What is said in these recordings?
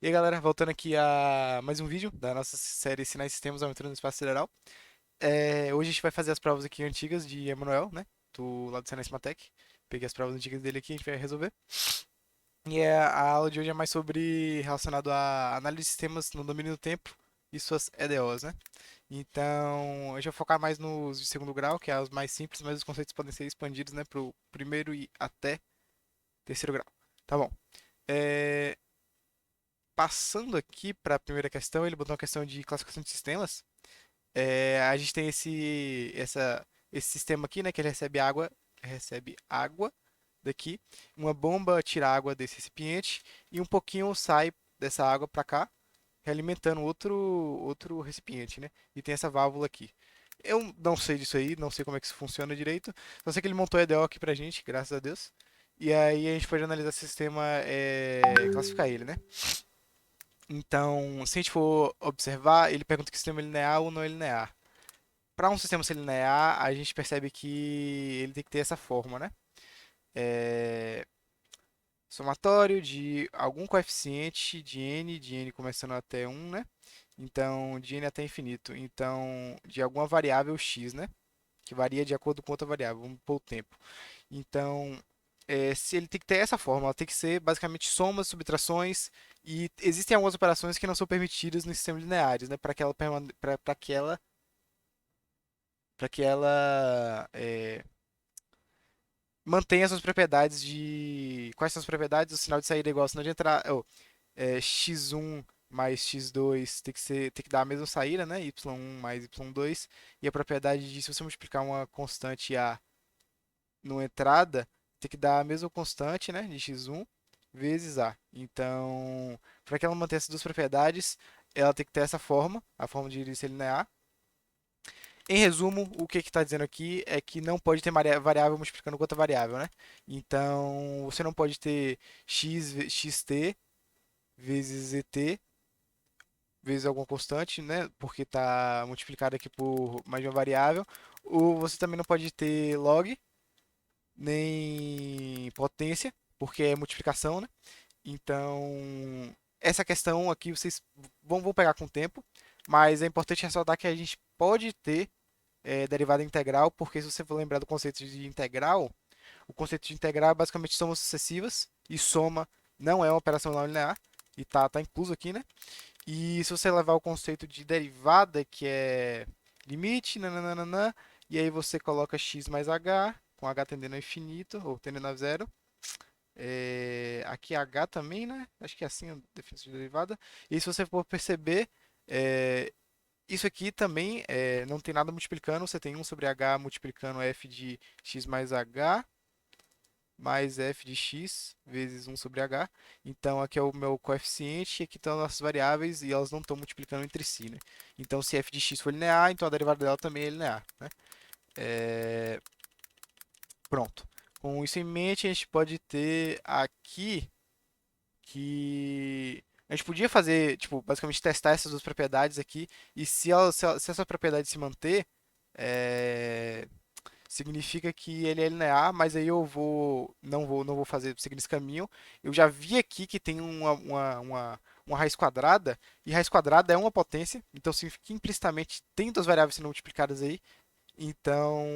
E aí galera, voltando aqui a mais um vídeo da nossa série Sinais e Sistemas Aventura no Espaço Sideral. Hoje a gente vai fazer as provas aqui antigas de Emanuel, né? Do lado do Sinais Matec. Peguei as provas antigas dele aqui, a gente vai resolver. A aula de hoje é mais sobre relacionado a análise de sistemas no domínio do tempo e suas EDOs, né? Então, a gente vai focar mais nos de segundo grau, que é os mais simples, mas os conceitos podem ser expandidos, né, para o primeiro e até terceiro grau. Tá bom. É, Passando aqui para a primeira questão, ele botou uma questão de classificação de sistemas. A gente tem esse sistema aqui, né, que ele recebe água daqui, uma bomba tira água desse recipiente e um pouquinho sai dessa água para cá, realimentando outro recipiente, né? E tem essa válvula aqui. Eu não sei disso aí, não sei como é que isso funciona direito. Só sei que ele montou a EDO aqui pra gente, graças a Deus. E aí a gente pode analisar esse sistema, classificar ele, né? Então, se a gente for observar, ele pergunta que sistema é linear ou não é linear. Para um sistema ser linear, a gente percebe que ele tem que ter essa forma, né? É, Somatório de algum coeficiente de n começando até 1, né? Então, de n até infinito. Então, de alguma variável x, né? Que varia de acordo com outra variável, vamos pôr o tempo. Então, se ele tem que ter essa fórmula, ela tem que ser basicamente somas, subtrações, e existem algumas operações que não são permitidas nos sistemas lineares, né? Para que ela mantenha suas propriedades de. Quais são as propriedades? O sinal de saída é igual ao sinal de entrada. X1 mais x2 tem que dar a mesma saída, né? Y1 mais y2. E a propriedade de, se você multiplicar uma constante A numa entrada, tem que dar a mesma constante, né, de x1 vezes A. Então, para que ela mantenha essas duas propriedades, ela tem que ter essa forma, a forma de ser linear. Em resumo, o que está dizendo aqui é que não pode ter variável multiplicando com outra variável, né? Então, você não pode ter xt vezes et vezes alguma constante, né? Porque está multiplicado aqui por mais de uma variável. Ou você também não pode ter log, nem potência, porque é multiplicação, né? Então, essa questão aqui vocês vão pegar com o tempo, mas é importante ressaltar que a gente pode ter derivada integral, porque se você for lembrar do conceito de integral, o conceito de integral é basicamente somas sucessivas, e soma não é uma operação não linear, e tá incluso aqui, né? E se você levar o conceito de derivada, que é limite, nananana, e aí você coloca x mais h, com h tendendo ao infinito, ou tendendo a zero. Aqui é h também, né? Acho que é assim a definição de derivada. E se você for perceber, é, isso aqui também não tem nada multiplicando, você tem 1 sobre h multiplicando f de x mais h mais f de x vezes 1 sobre h. Então aqui é o meu coeficiente e aqui estão as nossas variáveis e elas não estão multiplicando entre si, né? Então se f de x for linear, então a derivada dela também é linear, né? É, Pronto. Com isso em mente, a gente pode ter aqui que a gente podia fazer, tipo, basicamente testar essas duas propriedades aqui e se essa propriedade se manter, é, significa que ele é linear, mas aí eu não vou fazer seguir esse caminho. Eu já vi aqui que tem uma raiz quadrada, e raiz quadrada é uma potência, então significa que implicitamente tem duas variáveis sendo multiplicadas aí. Então,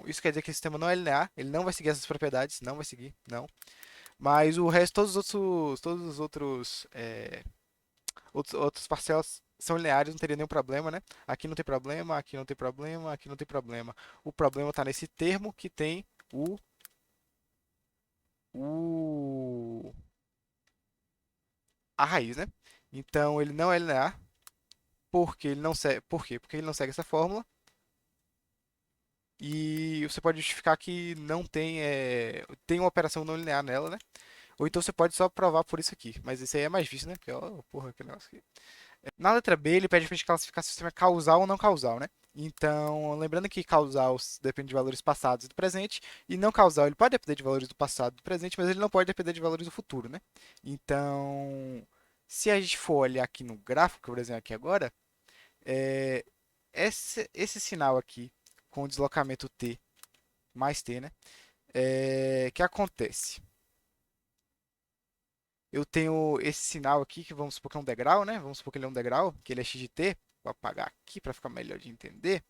isso quer dizer que o sistema não é linear, ele não vai seguir essas propriedades, não vai seguir, não. Mas o resto, todos os outros parcelas são lineares, não teria nenhum problema, né? Aqui não tem problema, aqui não tem problema, aqui não tem problema. O problema está nesse termo que tem o a raiz, né? Então ele não é linear, porque ele não segue, por quê? Porque ele não segue essa fórmula. E você pode justificar que não tem, tem uma operação não linear nela, né? Ou então você pode só provar por isso aqui. Mas isso aí é mais difícil, né? Porque, ó, porra, que negócio aqui. Na letra B, ele pede para a gente classificar se o sistema é causal ou não causal, né? Então, lembrando que causal depende de valores passados e do presente, e não causal, ele pode depender de valores do passado e do presente, mas ele não pode depender de valores do futuro, né? Então, se a gente for olhar aqui no gráfico, que eu vou desenhar aqui agora, é, esse sinal aqui, com o deslocamento t mais t, né? Que acontece? eu tenho esse sinal aqui, que vamos supor que é um degrau, né? Vamos supor que ele é um degrau, que ele é x de t. Vou apagar aqui para ficar melhor de entender.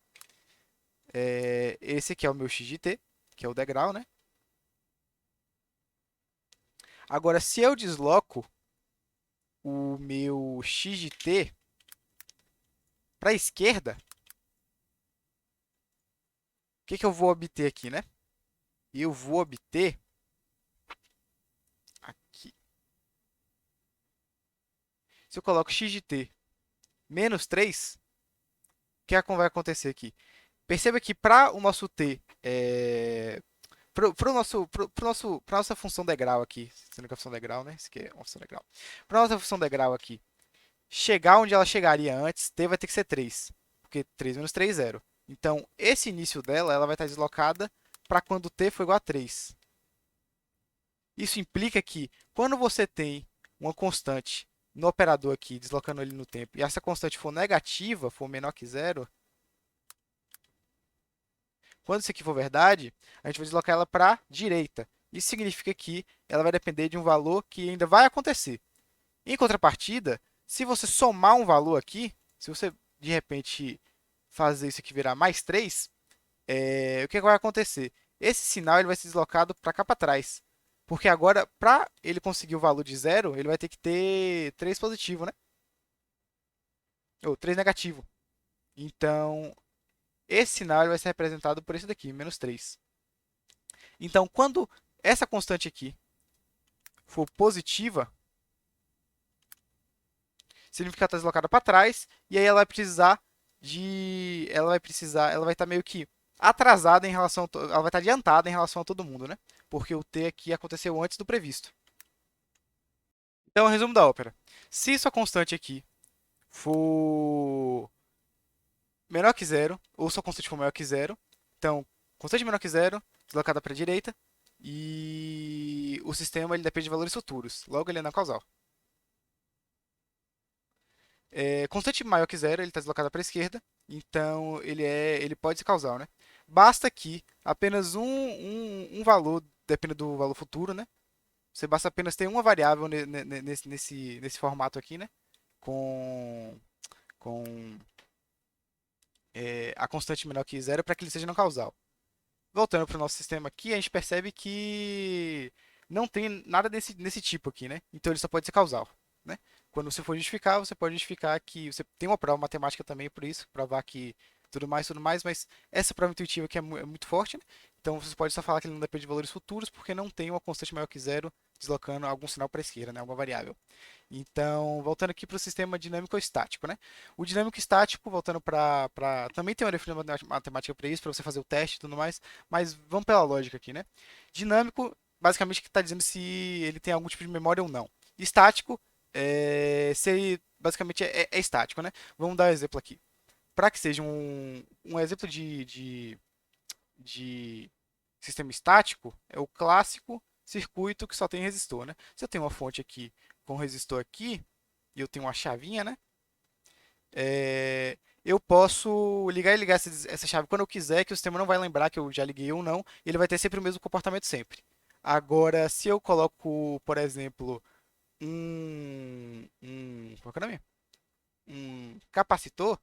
Esse aqui é o meu x de t, que é o degrau, né? Agora, se eu desloco o meu x de t para a esquerda, o que que eu vou obter aqui, né? Eu vou obter aqui. Se eu coloco x de t menos 3, o que vai acontecer aqui? Perceba que para o nosso t, para nossa função degrau aqui, sendo que a função degrau, né? Isso aqui é uma função degrau. Para nossa função degrau aqui, chegar onde ela chegaria antes, t vai ter que ser 3, porque 3 menos 3 é 0. Então, esse início dela, ela vai estar deslocada para quando t for igual a 3. Isso implica que, quando você tem uma constante no operador aqui, deslocando ele no tempo, e essa constante for negativa, for menor que zero, quando isso aqui for verdade, a gente vai deslocar ela para a direita. Isso significa que ela vai depender de um valor que ainda vai acontecer. Em contrapartida, se você somar um valor aqui, se você de repente fazer isso aqui virar mais 3, o que vai acontecer? Esse sinal ele vai ser deslocado para cá para trás. Porque agora, para ele conseguir o valor de zero, ele vai ter que ter 3 positivo, né? Ou 3 negativo. Então, esse sinal ele vai ser representado por esse daqui, menos 3. Então, quando essa constante aqui for positiva, significa que ela está deslocada para trás, e aí ela vai precisar de. Ela vai estar meio que atrasada em relação. Ela vai estar adiantada em relação a todo mundo, né? Porque o t aqui aconteceu antes do previsto. Então, resumo da ópera. Se sua constante aqui for menor que zero, ou sua constante for maior que zero, então, constante menor que zero, deslocada para a direita, e o sistema ele depende de valores futuros, logo ele é não causal. Constante maior que zero, ele está deslocado para a esquerda, então ele pode ser causal, né? Basta que apenas um valor, depende do valor futuro, né? Você basta apenas ter uma variável nesse formato aqui, né? Com a constante menor que zero para que ele seja não causal. Voltando para o nosso sistema aqui, a gente percebe que não tem nada desse tipo aqui, né? Então ele só pode ser causal, né? Quando você for justificar, você pode justificar que você tem uma prova matemática também por isso, provar que tudo mais, mas essa prova intuitiva aqui é muito forte, né? Então você pode só falar que ele não depende de valores futuros porque não tem uma constante maior que zero deslocando algum sinal para a esquerda, né? Alguma variável. Então, voltando aqui para o sistema dinâmico ou estático, né? O dinâmico estático, voltando também tem uma definição matemática para isso, para você fazer o teste e tudo mais, mas vamos pela lógica aqui, né? Dinâmico, basicamente, que está dizendo se ele tem algum tipo de memória ou não. Estático, se ele basicamente é estático, né? Vamos dar um exemplo aqui. Para que seja um exemplo de sistema estático, é o clássico circuito que só tem resistor, né? Se eu tenho uma fonte aqui com resistor aqui, e eu tenho uma chavinha, né? Eu posso ligar e ligar essa chave quando eu quiser, que o sistema não vai lembrar que eu já liguei ou não, e ele vai ter sempre o mesmo comportamento sempre. Agora, se eu coloco, por exemplo, qual que é o nome? Um capacitor,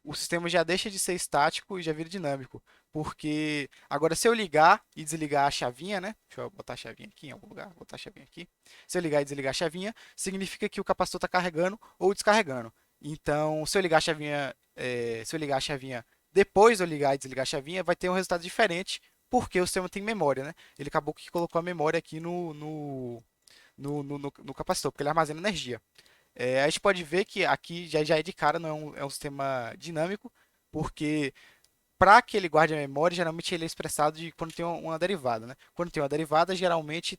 o sistema já deixa de ser estático e já vira dinâmico. Porque agora, se eu ligar e desligar a chavinha, né? Deixa eu botar a chavinha aqui em algum lugar, vou botar a chavinha aqui. Se eu ligar e desligar a chavinha, significa que o capacitor está carregando ou descarregando. Então, se eu ligar a chavinha, se eu ligar a chavinha depois de eu ligar e desligar a chavinha, vai ter um resultado diferente, porque o sistema tem memória, né? Ele acabou que colocou a memória aqui no capacitor, porque ele armazena energia. A gente pode ver que aqui já é de cara, não é um sistema dinâmico, porque para que ele guarde a memória, geralmente ele é expressado de quando tem uma derivada, né? Quando tem uma derivada, geralmente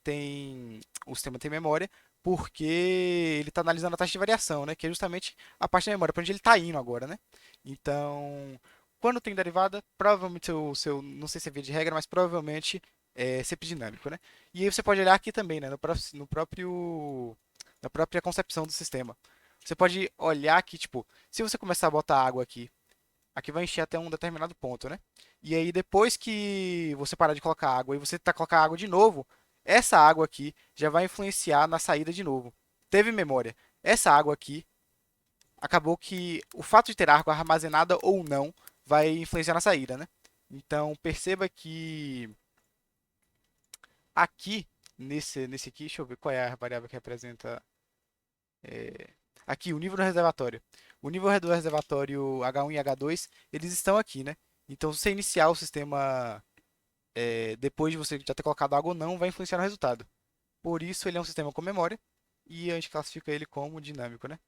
o sistema tem memória, porque ele está analisando a taxa de variação, né? Que é justamente a parte da memória, para onde ele está indo agora, né? Então, quando tem derivada, provavelmente não sei se é via de regra, mas provavelmente é sempre dinâmico, né? E aí você pode olhar aqui também, né? No próprio na própria concepção do sistema. Você pode olhar que, tipo, se você começar a botar água aqui vai encher até um determinado ponto, né? E aí depois que você parar de colocar água e você tá colocar água de novo, Essa água aqui já vai influenciar na saída de novo. Teve memória. Essa água aqui, acabou que o fato de ter água armazenada ou não vai influenciar na saída, né? Então, perceba que aqui, nesse aqui, deixa eu ver qual é a variável que representa. é, Aqui, o nível do reservatório. O nível do reservatório H1 e H2, eles estão aqui, né? Então, se você iniciar o sistema depois de você já ter colocado água ou não, vai influenciar no resultado. Por isso, ele é um sistema com memória e a gente classifica ele como dinâmico, né?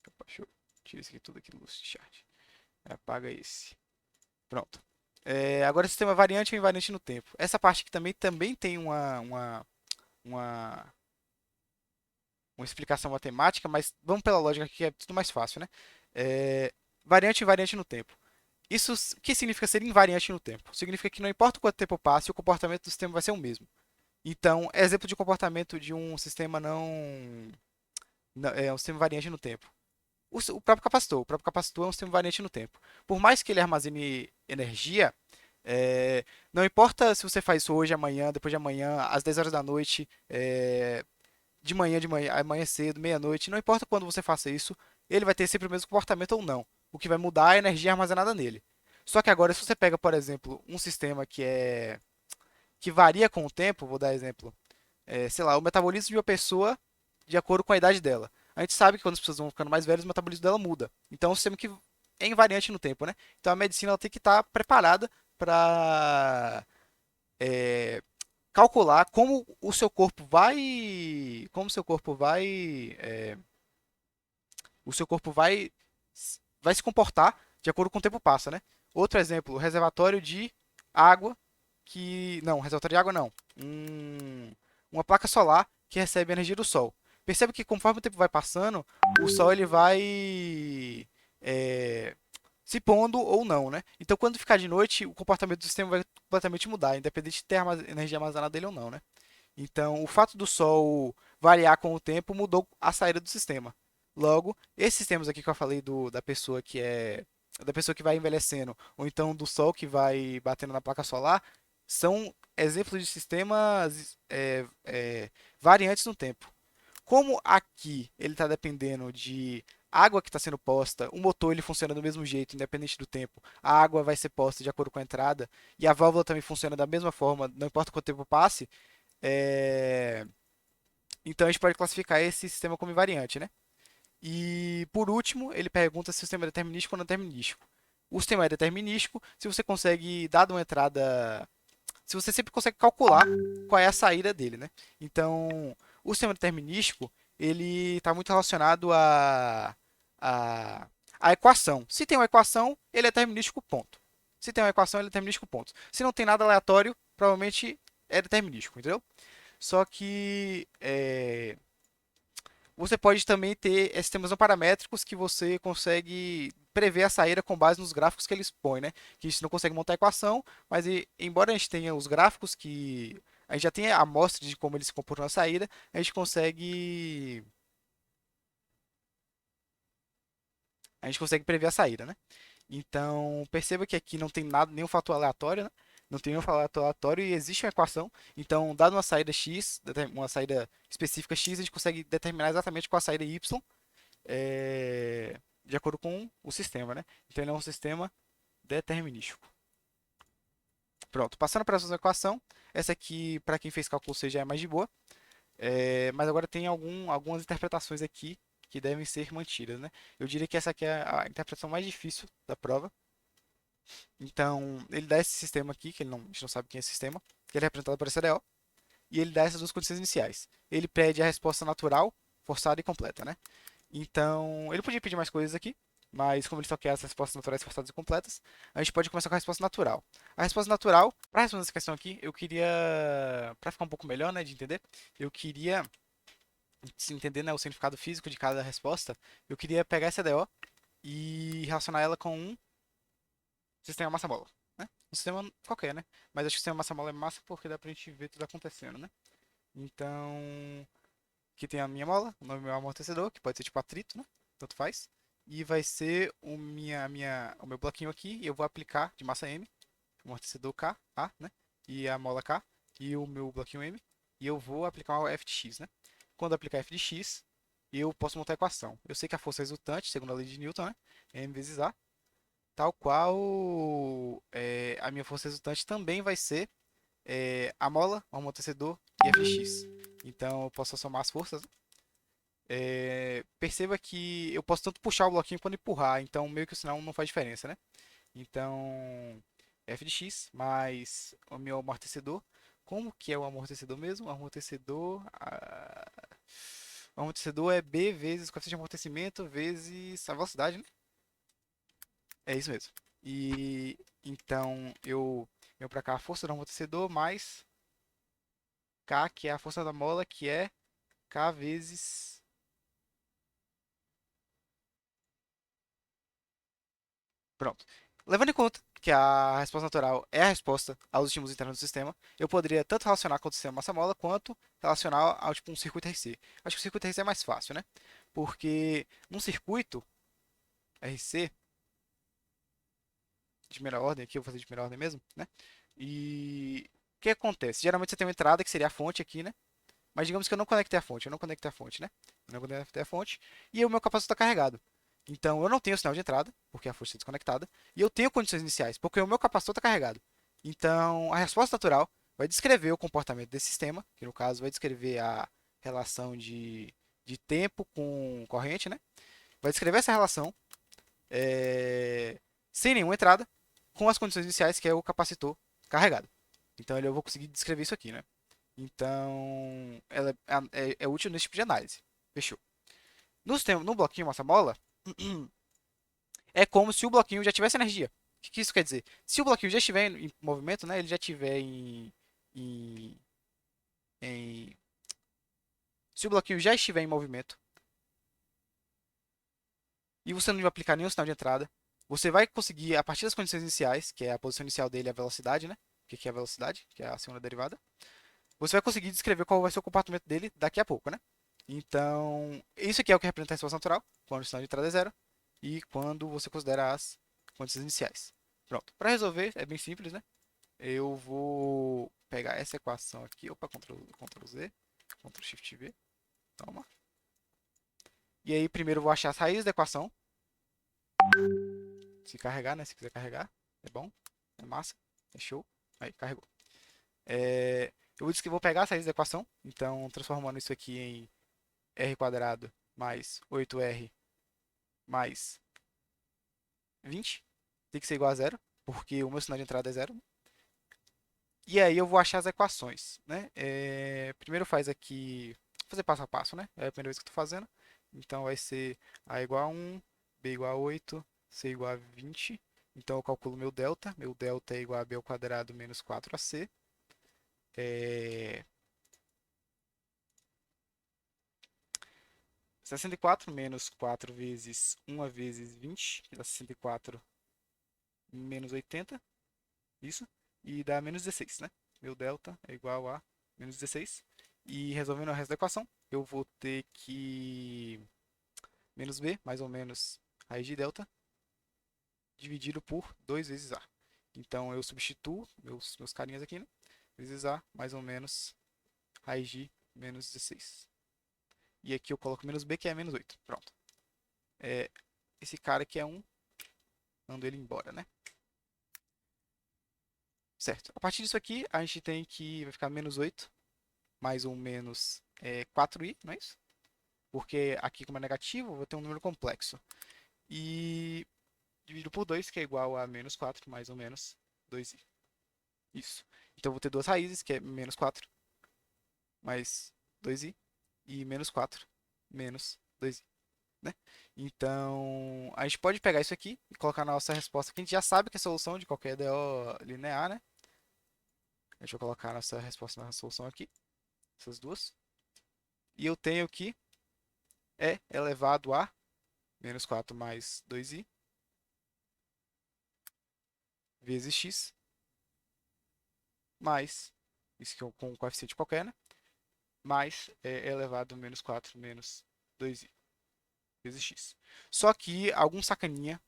Opa, deixa eu tirar isso aqui tudo aqui do chart. Apaga esse. Pronto. Agora o sistema variante ou invariante no tempo. Essa parte aqui também tem uma, uma explicação matemática, mas vamos pela lógica aqui que é tudo mais fácil, né? Variante e invariante no tempo. Isso, o que significa ser invariante no tempo? Significa que não importa quanto tempo passe, o comportamento do sistema vai ser o mesmo. Então, exemplo de comportamento de um sistema é um sistema variante no tempo. O próprio capacitor. O próprio capacitor é um sistema variante no tempo. Por mais que ele armazene energia, é, não importa se você faz isso hoje, amanhã, depois de amanhã, às 10 horas da noite, de manhã, amanhã cedo, meia-noite, não importa quando você faça isso, ele vai ter sempre o mesmo comportamento ou não. O que vai mudar é a energia armazenada nele. Só que agora, se você pega, por exemplo, um sistema que varia com o tempo, vou dar exemplo, sei lá, o metabolismo de uma pessoa de acordo com a idade dela. A gente sabe que quando as pessoas vão ficando mais velhas, o metabolismo dela muda. Então, é um sistema que é invariante no tempo, né? Então, a medicina ela tem que estar preparada para calcular como o seu corpo vai, como o seu corpo vai, o seu corpo vai se comportar de acordo com o tempo passa, né? Outro exemplo, o reservatório de água não, reservatório de água não, uma placa solar que recebe energia do sol. Percebe que conforme o tempo vai passando, o sol ele vai é, se pondo ou não, né? Então, quando ficar de noite, o comportamento do sistema vai completamente mudar, independente de ter energia armazenada dele ou não, né? Então, o fato do Sol variar com o tempo mudou a saída do sistema. Logo, esses sistemas aqui que eu falei da pessoa da pessoa que vai envelhecendo, ou então do Sol que vai batendo na placa solar, são exemplos de sistemas variantes no tempo. Como aqui ele está dependendo de água que está sendo posta, o motor ele funciona do mesmo jeito, independente do tempo. A água vai ser posta de acordo com a entrada e a válvula também funciona da mesma forma, não importa quanto tempo passe. é, Então a gente pode classificar esse sistema como invariante, né? E por último, ele pergunta se o sistema é determinístico ou não determinístico. O sistema é determinístico se você consegue, dado uma entrada, se você sempre consegue calcular qual é a saída dele, né? Então, o sistema determinístico, ele está muito relacionado a, a equação. Se tem uma equação, ele é determinístico, ponto. Se tem uma equação, ele é determinístico, ponto. Se não tem nada aleatório, provavelmente é determinístico, entendeu? Só que você pode também ter sistemas não paramétricos que você consegue prever a saída com base nos gráficos que eles põem, né? Que a gente não consegue montar a equação, mas embora a gente tenha os gráficos que a gente já tenha a amostra de como eles se comportam na saída, a gente consegue prever a saída, né? Então, perceba que aqui não tem nada, nenhum fator aleatório, né? Não tem nenhum fator aleatório e existe uma equação. Então, dado uma saída x, uma saída específica x, a gente consegue determinar exatamente qual a saída y de acordo com o sistema, né? Então, ele é um sistema determinístico. Pronto, passando para a próxima equação. Essa aqui, para quem fez cálculo C, já é mais de boa. Mas agora tem algumas interpretações aqui que devem ser mantidas, né? Eu diria que essa aqui é a interpretação mais difícil da prova. Então, ele dá esse sistema aqui, que a gente não sabe quem é esse sistema, que ele é representado por essa DO, e ele dá essas duas condições iniciais. Ele pede a resposta natural, forçada e completa, né? Então, ele podia pedir mais coisas aqui, mas como ele só quer as respostas naturais forçadas e completas, a gente pode começar com a resposta natural. A resposta natural, para responder essa questão aqui, eu queria, para ficar um pouco melhor, né, de entender, eu queria se entender, né, o significado físico de cada resposta, eu queria pegar essa DO e relacionar ela com um sistema massa-mola, né? Um sistema qualquer, né? Mas acho que o sistema massa-mola é massa porque dá pra gente ver tudo acontecendo, né? Então, aqui tem a minha mola, o nome do meu amortecedor, que pode ser tipo atrito, né? Tanto faz. E vai ser o meu bloquinho aqui, e eu vou aplicar de massa M, amortecedor K, A, né? E a mola K. e o meu bloquinho M, e eu vou aplicar o f de x, né? Quando eu aplicar f de x, eu posso montar a equação. Eu sei que a força resultante, segundo a lei de Newton, né? É m vezes a, tal qual a minha força resultante também vai ser a mola, o amortecedor e f de x. Então eu posso somar as forças, né? Perceba que eu posso tanto puxar o bloquinho quanto empurrar, então meio que o sinal não faz diferença, né? Então, f de x mais o meu amortecedor. Como que é o amortecedor mesmo? O amortecedor é b vezes o coeficiente de amortecimento vezes a velocidade, né? É isso mesmo. E então eu venho para cá a força do amortecedor mais K, que é a força da mola, que é K vezes. Pronto. Levando em conta que a resposta natural é a resposta aos estímulos internos do sistema, eu poderia tanto relacionar com o sistema massa-mola quanto relacionar ao tipo um circuito RC. Acho que o circuito RC é mais fácil, né? Porque num circuito RC de primeira ordem, aqui eu vou fazer de primeira ordem mesmo, né? E o que acontece? Geralmente você tem uma entrada que seria a fonte aqui, né? Mas digamos que eu não conectei a fonte, eu não conectei a fonte, né? Eu não conectei a fonte e o meu capacitor está carregado. Então eu não tenho sinal de entrada, porque a fonte está desconectada, e eu tenho condições iniciais, porque o meu capacitor está carregado. Então a resposta natural vai descrever o comportamento desse sistema, que no caso vai descrever a relação de tempo com corrente, né? Vai descrever essa relação é, sem nenhuma entrada, com as condições iniciais, que é o capacitor carregado. Então eu vou conseguir descrever isso aqui, né? Então, ela é útil nesse tipo de análise. Fechou. No bloquinho massa-mola, é como se o bloquinho já tivesse energia. O que isso quer dizer? Se o bloquinho já estiver em movimento, né, ele já estiver em, em- se o bloquinho já estiver em movimento e você não aplicar nenhum sinal de entrada, você vai conseguir, a partir das condições iniciais, que é a posição inicial dele, a velocidade, né? O que é a velocidade? Que é a segunda derivada. Você vai conseguir descrever qual vai ser o comportamento dele daqui a pouco, né? Então, isso aqui é o que representa a resposta natural, quando o sinal de entrada é zero e quando você considera as condições iniciais. Pronto. Para resolver, é bem simples, né? Eu vou pegar essa equação aqui, opa, Ctrl Z, Ctrl Shift V, toma. E aí, primeiro eu vou achar as raízes da equação, se carregar, né? Se quiser carregar, é bom, é massa, é show. Aí, carregou. Eu vou pegar as raízes da equação, então transformando isso aqui em r quadrado mais 8r mais 20 tem que ser igual a zero, porque o meu sinal de entrada é zero. E aí eu vou achar as equações, né? Primeiro faz aqui, vou fazer passo a passo, né? É a primeira vez que eu estou fazendo. Então vai ser A igual a 1, B igual a 8, C igual a 20. Então eu calculo meu delta. Meu delta é igual a B ao quadrado menos 4AC. É... 64 menos 4 vezes 1 vezes 20, que dá 64 menos 80. Isso. E dá menos 16, né? Meu delta é igual a menos 16. E resolvendo o resto da equação, eu vou ter que menos b, mais ou menos raiz de delta, dividido por 2 vezes a. Então eu substituo meus carinhas aqui, né? Vezes a, mais ou menos raiz de menos 16. E aqui eu coloco menos b, que é menos 8. Pronto. É, esse cara aqui é um, mando ele embora, né? Certo. A partir disso aqui, a gente tem que vai ficar menos 8 mais ou menos 4i, não é isso? Porque aqui, como é negativo, vou ter um número complexo. E dividido por 2, que é igual a menos 4, mais ou menos 2i. Isso. Então, eu vou ter duas raízes, que é menos 4 mais 2i, e menos 4 menos 2i. Né? Então, a gente pode pegar isso aqui e colocar na nossa resposta, que a gente já sabe que é a solução de qualquer DO linear, né? Deixa eu colocar a nossa resposta na solução aqui, essas duas. E eu tenho que é elevado a menos 4 mais 2i vezes x mais, isso que com um coeficiente qualquer, né? Mais elevado a menos 4 menos 2i vezes x. Só que algum sacaninha,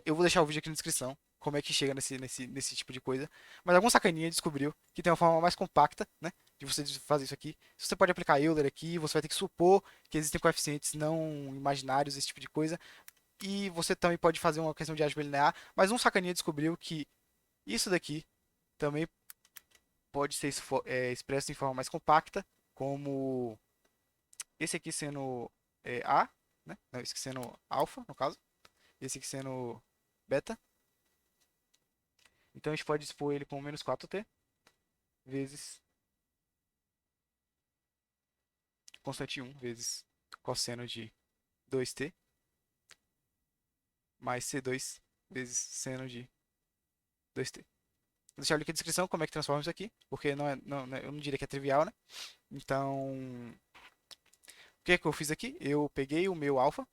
eu vou deixar o vídeo aqui na descrição, como é que chega nesse tipo de coisa. Mas algum sacaninha descobriu que tem uma forma mais compacta, né? De você fazer isso aqui. Você pode aplicar Euler aqui, você vai ter que supor que existem coeficientes não imaginários, esse tipo de coisa. E você também pode fazer uma questão de álgebra linear. Mas um sacaninha descobriu que isso daqui também pode ser expresso em forma mais compacta, como esse aqui sendo A, né? Não, esse aqui sendo alfa, no caso. Esse aqui sendo beta. Então a gente pode expor ele como menos 4t vezes constante 1 vezes cosseno de 2t mais C2 vezes seno de 2t. Vou deixar o link na descrição como é que transforma isso aqui, porque eu não diria que é trivial, né? Então, o que é que eu fiz aqui? Eu peguei o meu alfa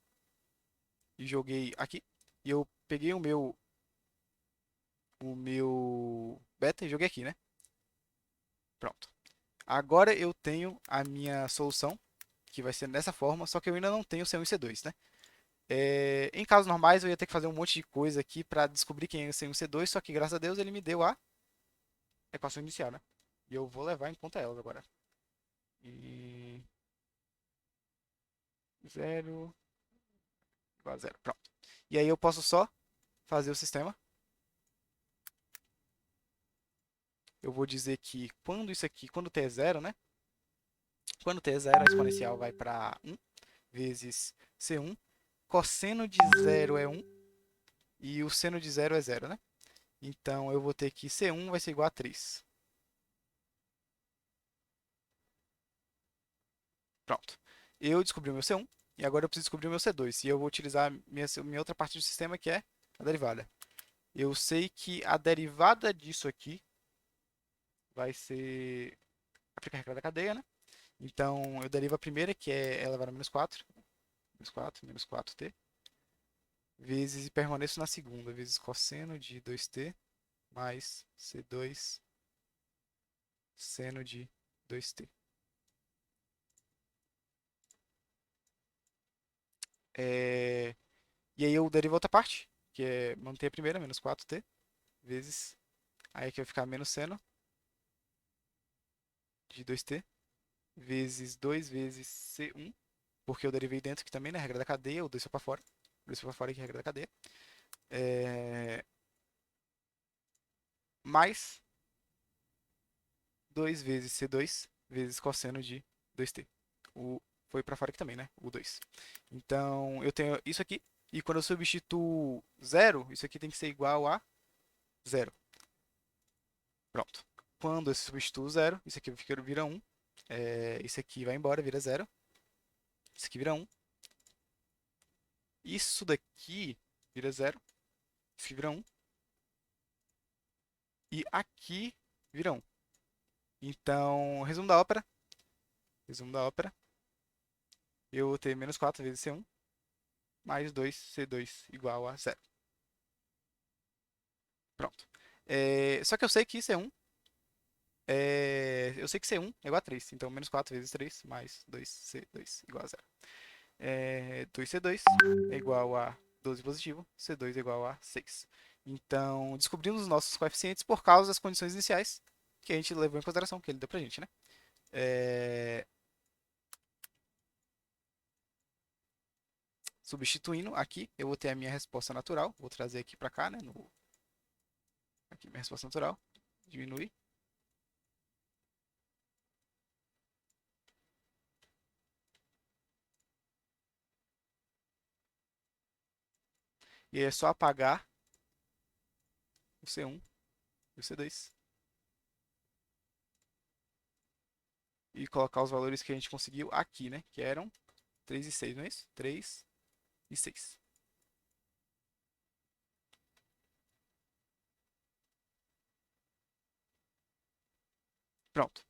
e joguei aqui. E eu peguei o meu beta e joguei aqui, né? Pronto. Agora eu tenho a minha solução, que vai ser dessa forma, só que eu ainda não tenho C1 e C2, né? Em casos normais eu ia ter que fazer um monte de coisa aqui para descobrir quem é o C1 e C2, só que graças a Deus ele me deu a equação inicial, né? E eu vou levar em conta elas agora. E 0 igual a 0. Pronto. E aí eu posso só fazer o sistema. Eu vou dizer que quando isso aqui, quando t é 0, né? Quando t é 0, a exponencial vai para 1 vezes C1. Cosseno de 0 é 1 e o seno de 0 é 0, né? Então eu vou ter que C1 vai ser igual a 3. Pronto. Eu descobri o meu C1 e agora eu preciso descobrir o meu C2. E eu vou utilizar minha outra parte do sistema que é a derivada. Eu sei que a derivada disso aqui vai ser aplicar a regra da cadeia, né? Então eu derivo a primeira, que é elevado a menos 4. Menos 4t. Vezes e permaneço na segunda, vezes cosseno de 2t mais C2 seno de 2t. É... E aí eu derivo a outra parte, que é manter a primeira, menos 4t, vezes. Aí aqui vai ficar menos seno de 2t, vezes 2 vezes C1, porque eu derivei dentro aqui também, né? Regra da cadeia, o 2 foi para fora. 2 foi para fora aqui, regra da cadeia. É... Mais 2 vezes C2 vezes cosseno de 2t. O foi para fora aqui também, né? O 2. Então, eu tenho isso aqui. E quando eu substituo 0, isso aqui tem que ser igual a 0. Pronto. Quando eu substituo 0, isso aqui vira 1. Isso aqui vai embora, vira 0. Isso aqui vira 1. Isso daqui vira 0. Isso aqui vira 1. E aqui vira 1. Então, resumo da ópera. Resumo da ópera. Eu vou ter menos 4 vezes C1 mais 2C2 igual a 0. Pronto. Só que eu sei que C1 eu sei que C1 é igual a 3. Então, menos 4 vezes 3 mais 2C2 igual a 0. 2C2 é igual a 12 positivo. C2 é igual a 6. Então, descobrimos os nossos coeficientes por causa das condições iniciais que a gente levou em consideração, que ele deu pra gente, né? É, Substituindo aqui, eu vou ter a minha resposta natural. Vou trazer aqui para cá, né? Aqui, minha resposta natural. Diminui. E é só apagar o C1 e o C2. E colocar os valores que a gente conseguiu aqui, né? Que eram 3 e 6, não é isso? 3 e 6. Pronto.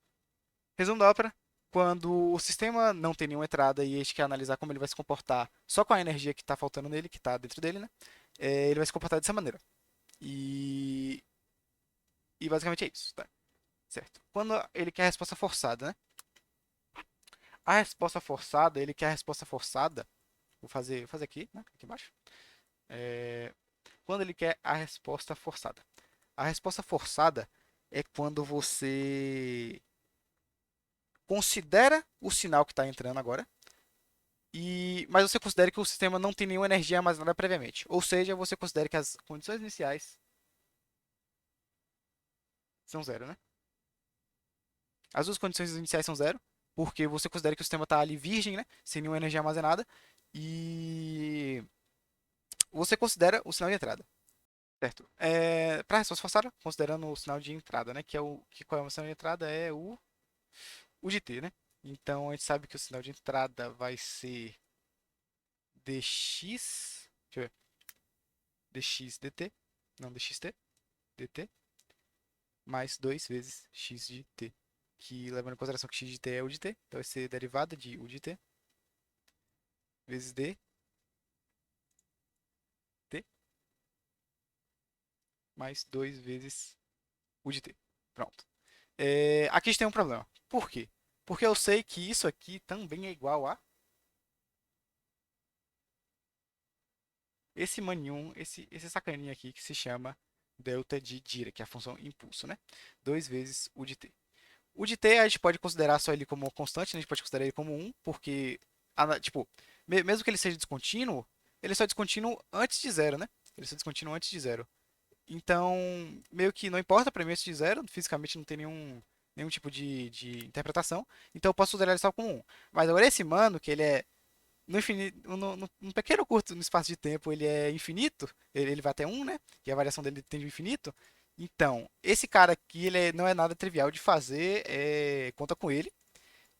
Resumo da ópera. Quando o sistema não tem nenhuma entrada e a gente quer analisar como ele vai se comportar só com a energia que está faltando nele, que está dentro dele, né? Ele vai se comportar dessa maneira. E, e basicamente é isso, tá? Certo. Quando ele quer a resposta forçada, né? A resposta forçada, ele quer a resposta forçada. Vou fazer aqui, né? Aqui embaixo. É, quando ele quer a resposta forçada. A resposta forçada é quando você considera o sinal que está entrando agora, mas você considera que o sistema não tem nenhuma energia armazenada previamente. Ou seja, você considera que as condições iniciais são zero, né? As duas condições iniciais são zero, porque você considera que o sistema está ali virgem, né? Sem nenhuma energia armazenada. E você considera o sinal de entrada. Certo. Para a resposta forçada, considerando o sinal de entrada, né? Qual é o sinal de entrada? É o de t, né? Então a gente sabe que o sinal de entrada vai ser dx, deixa eu ver, dx dt, não dxt, dt, mais 2 vezes x de t. Que levando em consideração que x de t é u de t, então vai ser derivada de u de t vezes d t mais 2 vezes u de t. Pronto. Aqui a gente tem um problema. Por quê? Porque eu sei que isso aqui também é igual a esse maninho, esse sacaninha aqui que se chama delta de Dirac, que é a função impulso, né? 2 vezes u de t. O de t a gente pode considerar só ele como constante, né? A gente pode considerar ele como 1, porque, tipo, mesmo que ele seja descontínuo, ele só é descontínuo antes de zero, né? Ele só é descontínuo antes de zero. Então, meio que não importa para mim esse de zero, fisicamente não tem nenhum tipo de interpretação, então eu posso considerar ele só como 1. Mas agora esse mano, que ele é no infinito, num pequeno curto no espaço de tempo, ele é infinito, ele vai até 1, né? E a variação dele tende ao infinito. Então, esse cara aqui, não é nada trivial de fazer, conta com ele.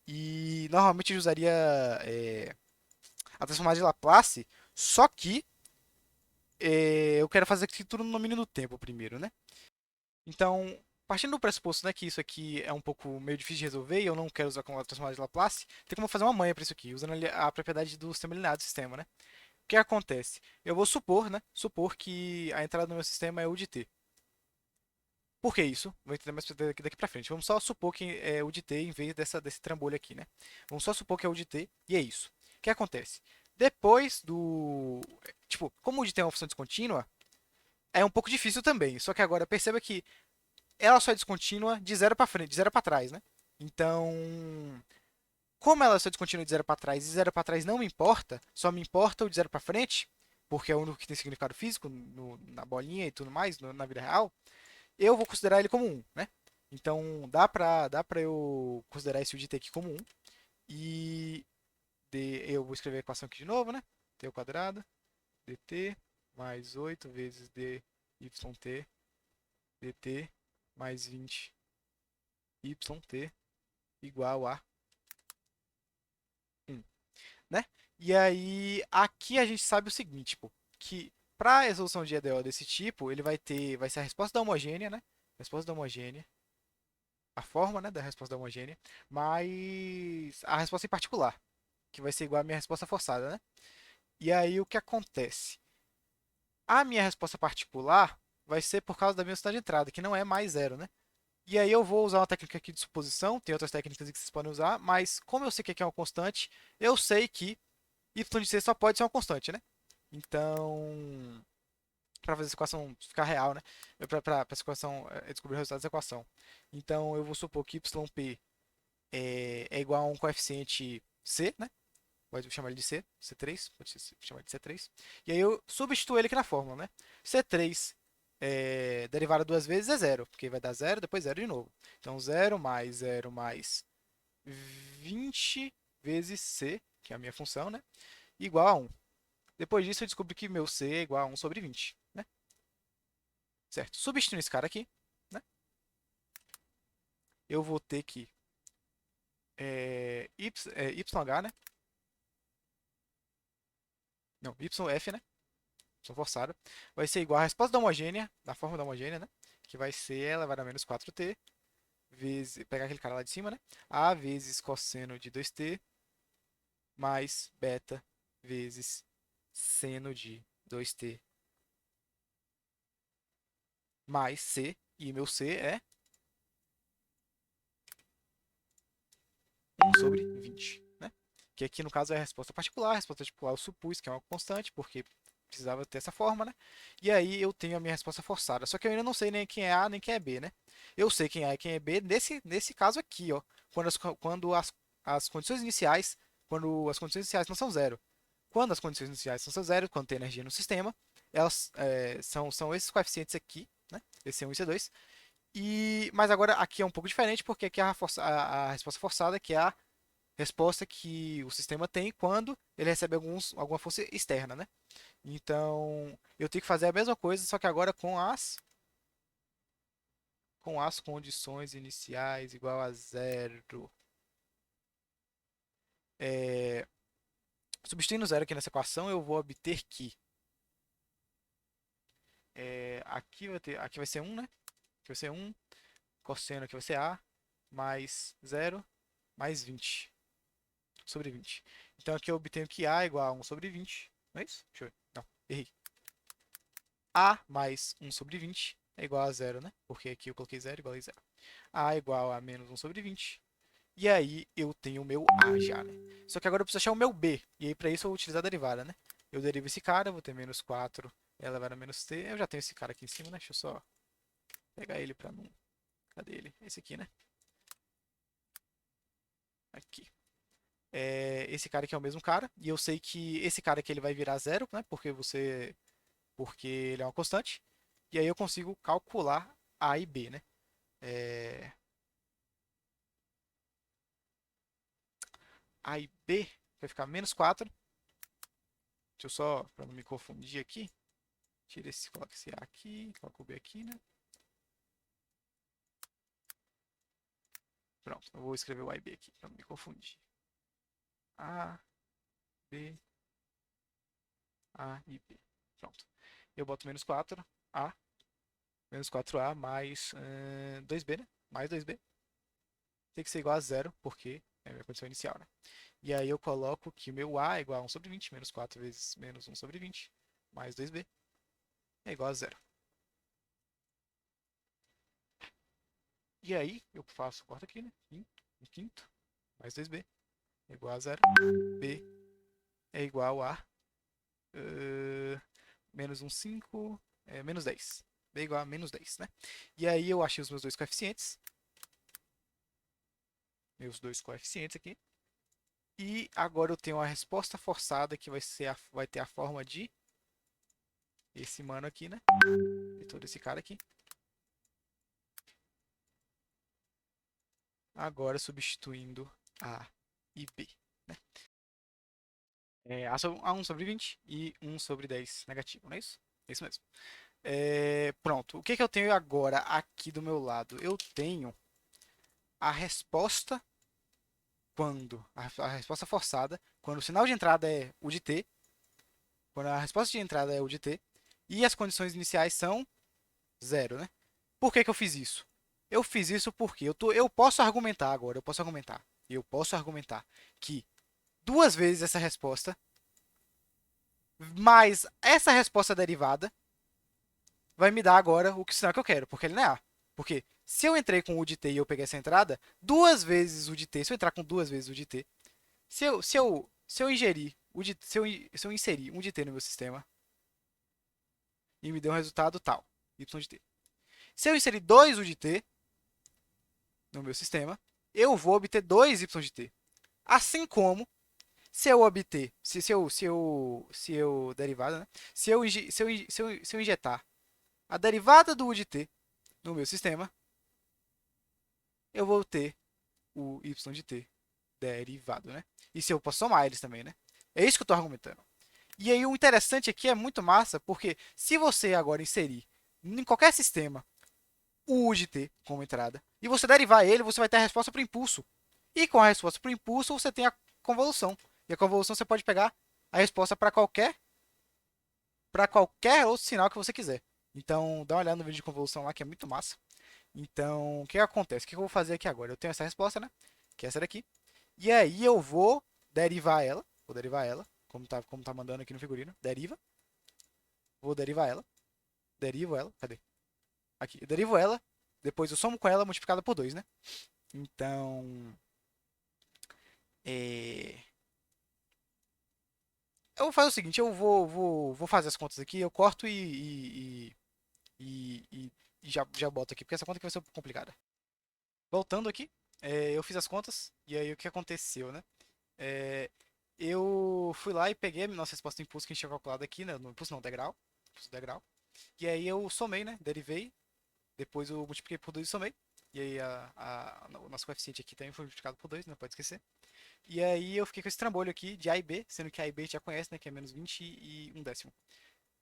E normalmente eu usaria a transformada de Laplace, só que eu quero fazer aqui tudo no domínio do tempo primeiro, né? Então, partindo do pressuposto, né, que isso aqui é um pouco meio difícil de resolver e eu não quero usar como a transformada de Laplace, tem como fazer uma manha para isso aqui, usando a propriedade do sistema linear do sistema, né? O que acontece? Eu vou supor, né? Supor que a entrada do meu sistema é U de t. Por que isso? Vou entender mais daqui para frente. Vamos só supor que é U de t em vez desse trambolho aqui, né? Vamos só supor que é U de t e é isso. O que acontece? Depois do. Tipo, como o de t é uma função descontínua, é um pouco difícil também. Só que agora perceba que ela só é descontínua de zero para frente, de zero para trás, né? Então, como ela só é descontínua de zero para trás e zero para trás não me importa, só me importa o de zero para frente, porque é o único que tem significado físico na bolinha e tudo mais, na vida real, eu vou considerar ele como um, né? Então dá pra eu considerar esse u de t aqui como um. E eu vou escrever a equação aqui de novo, né? T ao quadrado, dt, mais 8 vezes dy t, dt, mais 20 yt, igual a 1, né? E aí, aqui a gente sabe o seguinte, tipo, que para a resolução de EDO desse tipo, vai ser a resposta da homogênea, né? Resposta da homogênea, a forma, né, da resposta da homogênea, mais a resposta em particular, que vai ser igual à minha resposta forçada, né? E aí o que acontece? A minha resposta particular vai ser por causa da velocidade de entrada, que não é mais zero, né? E aí eu vou usar uma técnica aqui de suposição, tem outras técnicas que vocês podem usar, mas como eu sei que aqui é uma constante, eu sei que y de c só pode ser uma constante, né? Então, para fazer essa equação ficar real, né? Para essa equação descobrir o resultado dessa equação. Então, eu vou supor que yp é igual a um coeficiente c, né? Pode chamar ele de c, c3, pode chamar de c3. E aí eu substituo ele aqui na fórmula, né? C3 derivado duas vezes é zero, porque vai dar zero, depois zero de novo. Então, zero mais 20 vezes c, que é a minha função, né? Igual a 1. Depois disso, eu descubro que meu C é igual a 1 sobre 20, né? Certo? Substituindo esse cara aqui, né? Eu vou ter que YH, né? Não, YF, né? São forçada. Vai ser igual a resposta da homogênea, da forma da homogênea, né? Que vai ser elevado a menos 4t, vezes, pegar aquele cara lá de cima, né? A vezes cosseno de 2t, mais beta vezes seno de 2t, mais c. E meu c é 1 sobre 20, né? Que aqui no caso é a resposta particular. A resposta particular eu supus que é uma constante, porque precisava ter essa forma, né? E aí eu tenho a minha resposta forçada. Só que eu ainda não sei nem quem é A nem quem é B, né? Eu sei quem é A e quem é B nesse caso aqui, ó. Quando as condições iniciais, quando as condições iniciais não são zero. Quando as condições iniciais não são zero, quando tem energia no sistema, elas são esses coeficientes aqui, né? Esse C1 e C2. Mas agora aqui é um pouco diferente, porque aqui é a resposta forçada, que é a resposta que o sistema tem quando ele recebe alguma força externa, né? Então, eu tenho que fazer a mesma coisa, só que agora com as condições iniciais igual a zero. É, substituindo zero aqui nessa equação, eu vou obter que aqui vai ser um, né? Aqui vai ser um, cosseno aqui vai ser A, mais zero, mais 20 sobre 20. Então aqui eu obtenho que A é igual a 1 sobre 20. Não é isso? Deixa eu ver. Não, errei. A mais 1 sobre 20 é igual a zero, né? Porque aqui eu coloquei zero igual a zero. A é igual a menos 1 sobre 20. E aí eu tenho o meu A já, né? Só que agora eu preciso achar o meu B. E aí para isso eu vou utilizar a derivada, né? Eu derivo esse cara, vou ter menos 4 elevado a menos t. Eu já tenho esse cara aqui em cima, né? Deixa eu só pegar ele para não... Cadê ele? Esse aqui, né? Aqui. Esse cara aqui é o mesmo cara. E eu sei que esse cara aqui ele vai virar zero, né? Porque ele é uma constante. E aí eu consigo calcular A e B, né? É, A e B vai ficar menos 4. Deixa eu só, para não me confundir aqui. Coloca esse A aqui, coloca o B aqui, né? Pronto, eu vou escrever o A e B aqui, para não me confundir. A, B, A e B. Pronto. Eu boto menos 4, A, menos 4A mais 2B, né? Mais 2B. Tem que ser igual a zero, porque é a minha condição inicial, né? E aí eu coloco que o meu A é igual a 1 sobre 20, menos 4 vezes menos 1 sobre 20, mais 2B, é igual a zero. E aí eu faço, corta aqui, né? Um quinto, mais 2B, é igual a zero. B é igual a menos um 5, menos 10. B é igual a menos 10, né? E aí eu achei os meus dois coeficientes aqui. E agora eu tenho a resposta forçada que vai ter a forma de esse mano aqui, né? De todo esse cara aqui. Agora substituindo A e B, né? A1 sobre 20 e 1 sobre 10 negativo, não é isso? É isso mesmo. Pronto. O que que eu tenho agora aqui do meu lado? Eu tenho a resposta a resposta forçada, quando o sinal de entrada é o de t, quando a resposta de entrada é o de t, e as condições iniciais são zero, né? Por que que eu fiz isso? Eu fiz isso porque eu posso argumentar agora, eu posso argumentar que duas vezes essa resposta, mais essa resposta derivada, vai me dar agora o sinal que eu quero, porque ele não é A. Porque se eu entrei com o de t e eu peguei essa entrada, duas vezes o de t, se eu entrar com duas vezes o de t, se eu ingerir se eu inserir um de t no meu sistema e me deu um resultado tal, y de t. Se eu inserir dois u de t no meu sistema, eu vou obter dois y de t. Assim como se eu obter, se eu derivada, né? Se eu injetar a derivada do u de t no meu sistema, eu vou ter o y de t derivado, né? E se eu posso somar eles também, né? É isso que eu estou argumentando. E aí o interessante aqui é muito massa, porque se você agora inserir em qualquer sistema o U de t como entrada, e você derivar ele, você vai ter a resposta para o impulso. E com a resposta para o impulso, você tem a convolução. E a convolução você pode pegar a resposta para qualquer outro sinal que você quiser. Então, dá uma olhada no vídeo de convolução lá, que é muito massa. Então, o que acontece? O que eu vou fazer aqui agora? Eu tenho essa resposta, né? Que é essa daqui. E aí eu vou derivar ela, como tá mandando aqui no figurino. Vou derivar ela. Derivo ela. Cadê? Aqui. Eu derivo ela. Depois eu somo com ela multiplicada por 2, né? Então. É... eu vou fazer o seguinte, vou fazer as contas aqui, eu corto e já boto aqui, porque essa conta aqui vai ser um pouco complicada. Voltando aqui, eu fiz as contas, e aí o que aconteceu, né? É, eu fui lá e peguei a nossa resposta do impulso que a gente tinha calculado aqui, né? No impulso não, degrau. Impulso degrau. E aí eu somei, né? Derivei. Depois eu multipliquei por 2 e somei. E aí o nosso coeficiente aqui também foi multiplicado por 2, não pode esquecer. E aí eu fiquei com esse trambolho aqui de A e B, sendo que A e B a gente já conhece, né? Que é menos 20 e um décimo.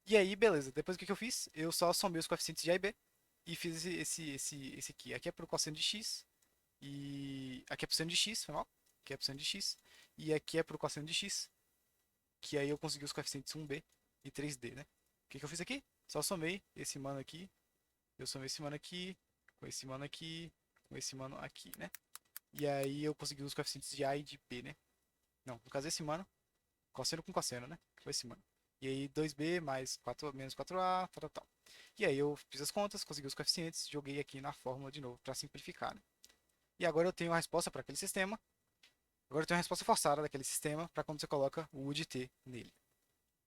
E aí, beleza. Depois o que eu fiz? Eu só somei os coeficientes de A e B e fiz esse aqui. Aqui é pro cosseno de x. E aqui é pro seno de x, foi mal? Aqui é pro seno de x. E aqui é pro cosseno de x. Que aí eu consegui os coeficientes 1b e 3d, né? O que eu fiz aqui? Só somei esse mano aqui. Eu somei esse mano aqui, com esse mano aqui, com esse mano aqui, né? E aí eu consegui os coeficientes de A e de B, né? Não, no caso esse mano, cosseno com cosseno, né? Foi esse mano. E aí 2b mais 4, menos 4a, tal, tal, tal. E aí eu fiz as contas, consegui os coeficientes, joguei aqui na fórmula de novo para simplificar, né? E agora eu tenho a resposta para aquele sistema. Agora eu tenho a resposta forçada daquele sistema para quando você coloca o U de t nele.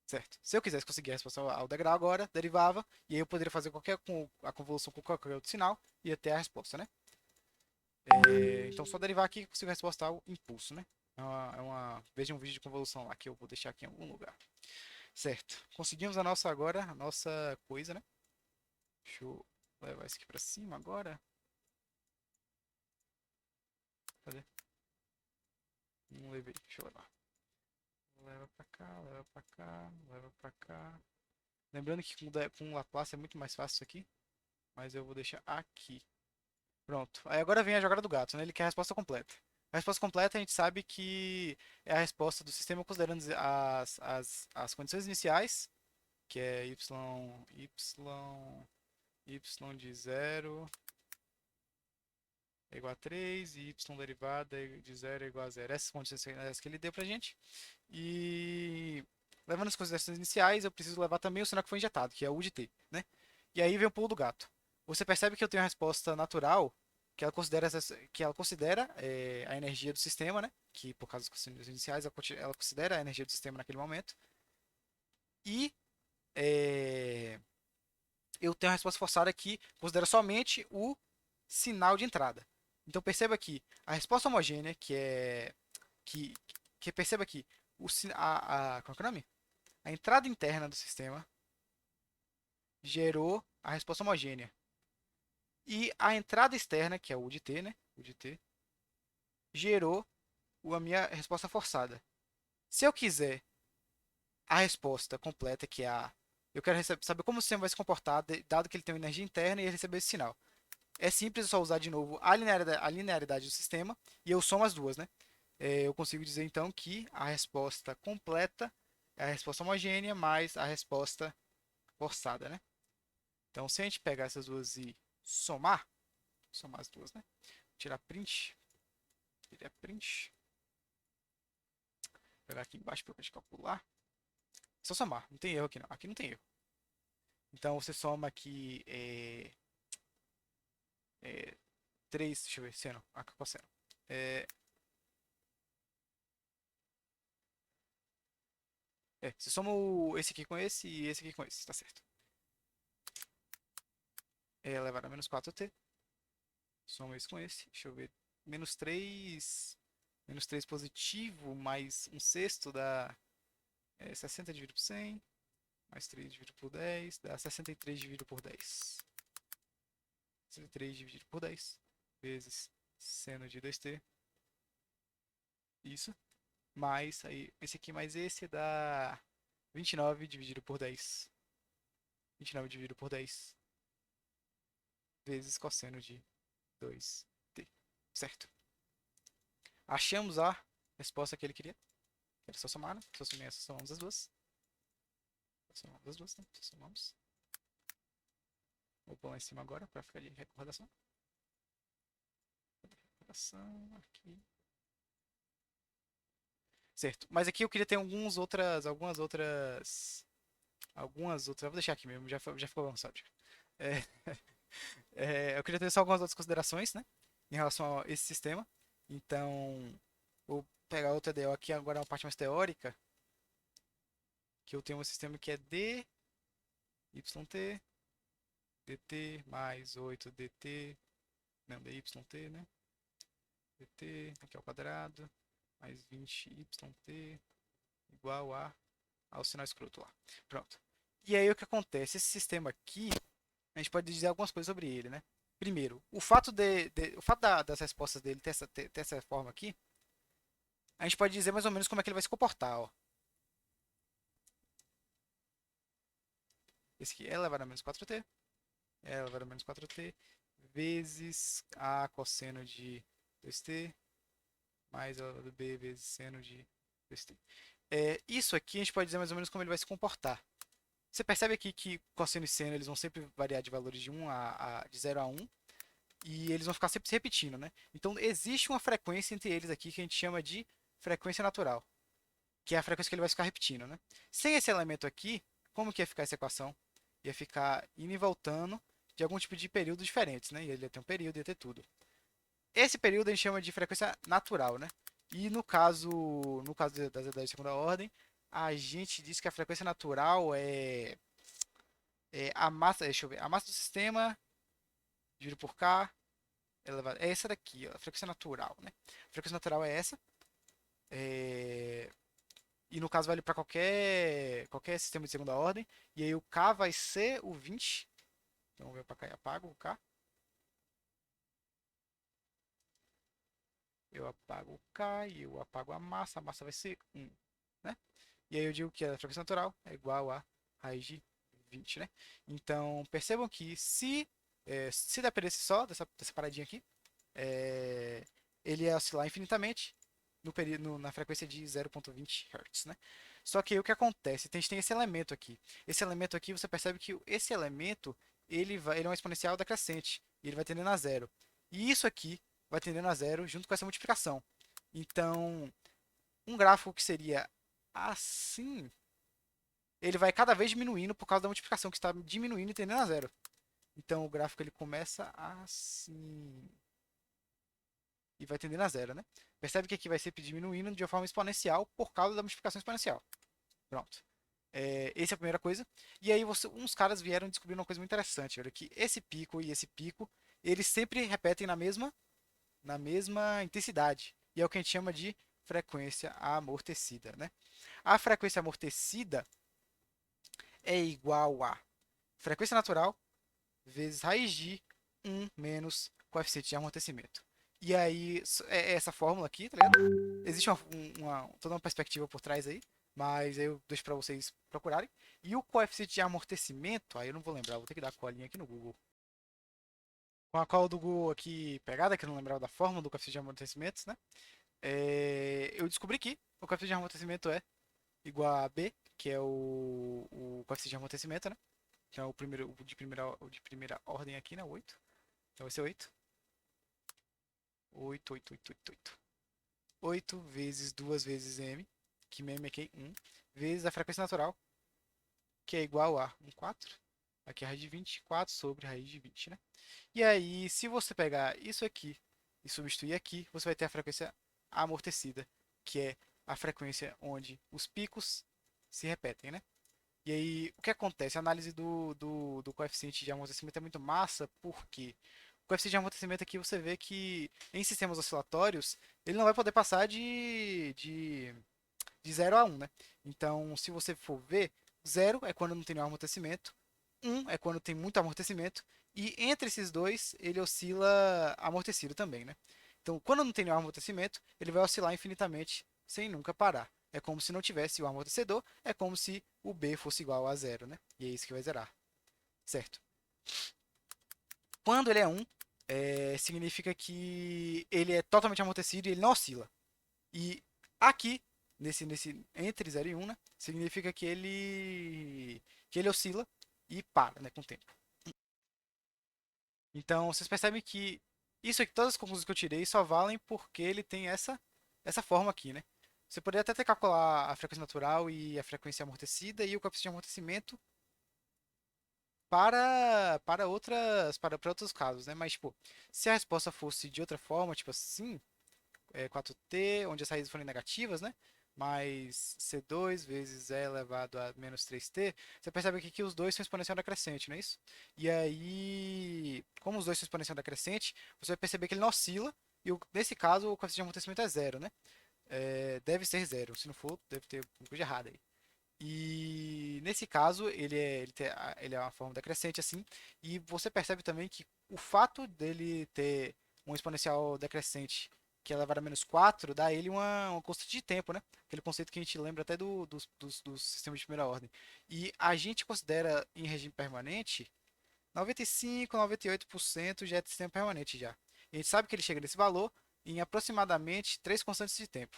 Certo? Se eu quisesse conseguir a resposta ao degrau agora, derivava, e aí eu poderia fazer a convolução com qualquer outro sinal e até a resposta, né? Então só derivar aqui que eu consigo a resposta ao impulso, né? Veja um vídeo de convolução lá que eu vou deixar aqui em algum lugar. Certo. Conseguimos a nossa coisa, né? Deixa eu levar isso aqui pra cima agora. Cadê? Não levei, deixa eu levar. Leva pra cá, leva pra cá, leva pra cá. Lembrando que com Laplace é muito mais fácil isso aqui, mas eu vou deixar aqui. Pronto. Aí agora vem a jogada do gato, né? Ele quer a resposta completa. A resposta completa a gente sabe que é a resposta do sistema considerando as condições iniciais, que é y de zero é igual a 3 e y derivada de zero é igual a zero. Essas condições que ele deu pra gente. E levando as considerações iniciais, eu preciso levar também o sinal que foi injetado, que é o U de t, né? E aí vem o pulo do gato. Você percebe que eu tenho a resposta natural, que ela considera a energia do sistema, né? Que por causa das condições iniciais, ela considera a energia do sistema naquele momento. E é, eu tenho a resposta forçada que considera somente o sinal de entrada. Então perceba que a resposta homogênea, que, que perceba que qual é o nome? A entrada interna do sistema gerou a resposta homogênea. E a entrada externa, que é o U de t, né? U de t, gerou a minha resposta forçada. Se eu quiser a resposta completa, que é a. Eu quero saber como o sistema vai se comportar, dado que ele tem uma energia interna e ele recebeu esse sinal. É simples, é só usar de novo a linearidade do sistema e eu somo as duas, né? Eu consigo dizer então que a resposta completa é a resposta homogênea mais a resposta forçada, né? Então, se a gente pegar essas duas e somar as duas, né? Tirar print, tirar print, pegar aqui embaixo para a gente calcular. É só somar, não tem erro aqui não. Aqui não tem erro. Então, você soma aqui 3, deixa eu ver, seno, cosseno. É, você soma esse aqui com esse e esse aqui com esse, tá certo. Levar a menos 4t. Soma esse com esse. Deixa eu ver. Menos 3. Menos 3 positivo, mais um sexto dá 60 dividido por 100. Mais 3 dividido por 10. Dá 63 dividido por 10. 63 dividido por 10. Vezes seno de 2t. Isso. Mais aí, esse aqui mais esse dá 29 dividido por 10. 29 dividido por 10. Vezes cosseno de 2t. Certo. Achamos a resposta que ele queria. Era só somar, né? Só somei essas, somamos as duas. Somamos as duas, né? Só somamos. Vou pôr lá em cima agora para ficar de recordação. Recordação aqui. Certo. Mas aqui eu queria ter algumas outras. Vou deixar aqui mesmo, já ficou avançado. É, eu queria ter só algumas outras considerações, né? Em relação a esse sistema. Então, vou pegar outra EDO aqui, agora uma parte mais teórica. que eu tenho um sistema que é d, yt, dt mais 8dt, não, dyt, né? dt aqui ao quadrado, mais 20yt igual ao sinal escroto lá. Pronto. E aí o que acontece? Esse sistema aqui, a gente pode dizer algumas coisas sobre ele, né? Primeiro, o fato das respostas dele ter essa forma aqui, a gente pode dizer mais ou menos como é que ele vai se comportar, ó. Esse aqui é elevado a menos 4t, é elevado a menos 4t, vezes a cosseno de 2t, mais elevado a b vezes seno de 2t. Isso aqui a gente pode dizer mais ou menos como ele vai se comportar. Você percebe aqui que cosseno e seno eles vão sempre variar de valores de 0 a 1 e eles vão ficar sempre se repetindo, né? Então existe uma frequência entre eles aqui que a gente chama de frequência natural, que é a frequência que ele vai ficar repetindo, né? Sem esse elemento aqui, como que ia ficar essa equação? Ia ficar indo e voltando de algum tipo de período diferentes, né? E ele ia ter um período, ia ter tudo. Esse período a gente chama de frequência natural, né? E no caso das ideias de segunda ordem, a gente diz que a frequência natural é a massa, deixa eu ver, a massa do sistema dividido por K elevado. É essa daqui, ó, a frequência natural, né? A frequência natural é essa. É, e no caso vale para qualquer sistema de segunda ordem. E aí o K vai ser o 20. Então eu vou para cá e apago o K. Eu apago o K e eu apago a massa. A massa vai ser 1, né? E aí eu digo que a frequência natural é igual a raiz de 20, né? Então percebam que se dependesse só dessa paradinha aqui, é, ele ia oscilar infinitamente no período, na frequência de 0,20 Hz, né? Só que aí o que acontece? A gente tem esse elemento aqui. Esse elemento aqui, você percebe que esse elemento ele é um exponencial decrescente. E ele vai tendendo a zero. E isso aqui vai tendendo a zero junto com essa multiplicação. Então, um gráfico que seria assim, ele vai cada vez diminuindo por causa da multiplicação que está diminuindo e tendendo a zero. Então, o gráfico ele começa assim e vai tendendo a zero, né? Percebe que aqui vai sempre diminuindo de uma forma exponencial por causa da multiplicação exponencial. Pronto. Essa é a primeira coisa. E aí uns caras vieram descobrir uma coisa muito interessante, olha, que esse pico e esse pico, eles sempre repetem na mesma intensidade. E é o que a gente chama de frequência amortecida, né? A frequência amortecida é igual a frequência natural vezes raiz de 1 menos coeficiente de amortecimento. E aí, é essa fórmula aqui, tá ligado? Existe toda uma perspectiva por trás aí, mas eu deixo para vocês procurarem. E o coeficiente de amortecimento, aí eu não vou lembrar, vou ter que dar a colinha aqui no Google. Com a cola do Google aqui pegada, que eu não lembrava da fórmula do coeficiente de amortecimentos, né? Eu descobri que o coeficiente de amortecimento é igual a B, que é o coeficiente de amortecimento, né? Que é o de primeira ordem aqui, né? 8. Então vai ser 8. 8, 8, 8, 8, 8. 8 vezes 2 vezes m, que m aqui é 1, vezes a frequência natural, que é igual a 1 4. Aqui é a raiz de 24 sobre a raiz de 20, né? E aí, se você pegar isso aqui e substituir aqui, você vai ter a frequência amortecida, que é a frequência onde os picos se repetem, né? E aí, o que acontece? A análise do coeficiente de amortecimento é muito massa, porque o coeficiente de amortecimento aqui você vê que em sistemas oscilatórios ele não vai poder passar de 0 a 1, né? Então, se você for ver, 0 é quando não tem nenhum amortecimento, 1 é quando tem muito amortecimento, e entre esses dois ele oscila amortecido também, né? Então, quando não tem nenhum amortecimento, ele vai oscilar infinitamente sem nunca parar. É como se não tivesse o amortecedor, é como se o B fosse igual a zero, né? E é isso que vai zerar, certo? Quando ele é 1, significa que ele é totalmente amortecido e ele não oscila. E aqui, entre 0 e 1, né, significa que ele oscila e para, né, com o tempo. Então, vocês percebem que isso aqui, todas as conclusões que eu tirei só valem porque ele tem essa forma aqui, né? Você poderia até ter calcular a frequência natural e a frequência amortecida e o coeficiente de amortecimento para outros casos, né? Mas, tipo, se a resposta fosse de outra forma, tipo assim, 4t, onde as raízes forem negativas, né? mais C2 vezes E elevado a menos 3t, você percebe aqui que os dois são exponencial decrescente, não é isso? E aí, como os dois são exponencial decrescente, você vai perceber que ele não oscila, e nesse caso o coeficiente de amortecimento é zero, né? Deve ser zero, se não for, deve ter alguma coisa errada aí. E nesse caso, ele é uma forma decrescente assim, e você percebe também que o fato dele ter um exponencial decrescente que é elevado a menos 4 dá a ele uma constante de tempo, né? Aquele conceito que a gente lembra até dos sistemas de primeira ordem. E a gente considera em regime permanente 95, 98% já é sistema permanente já. E a gente sabe que ele chega nesse valor em aproximadamente 3 constantes de tempo.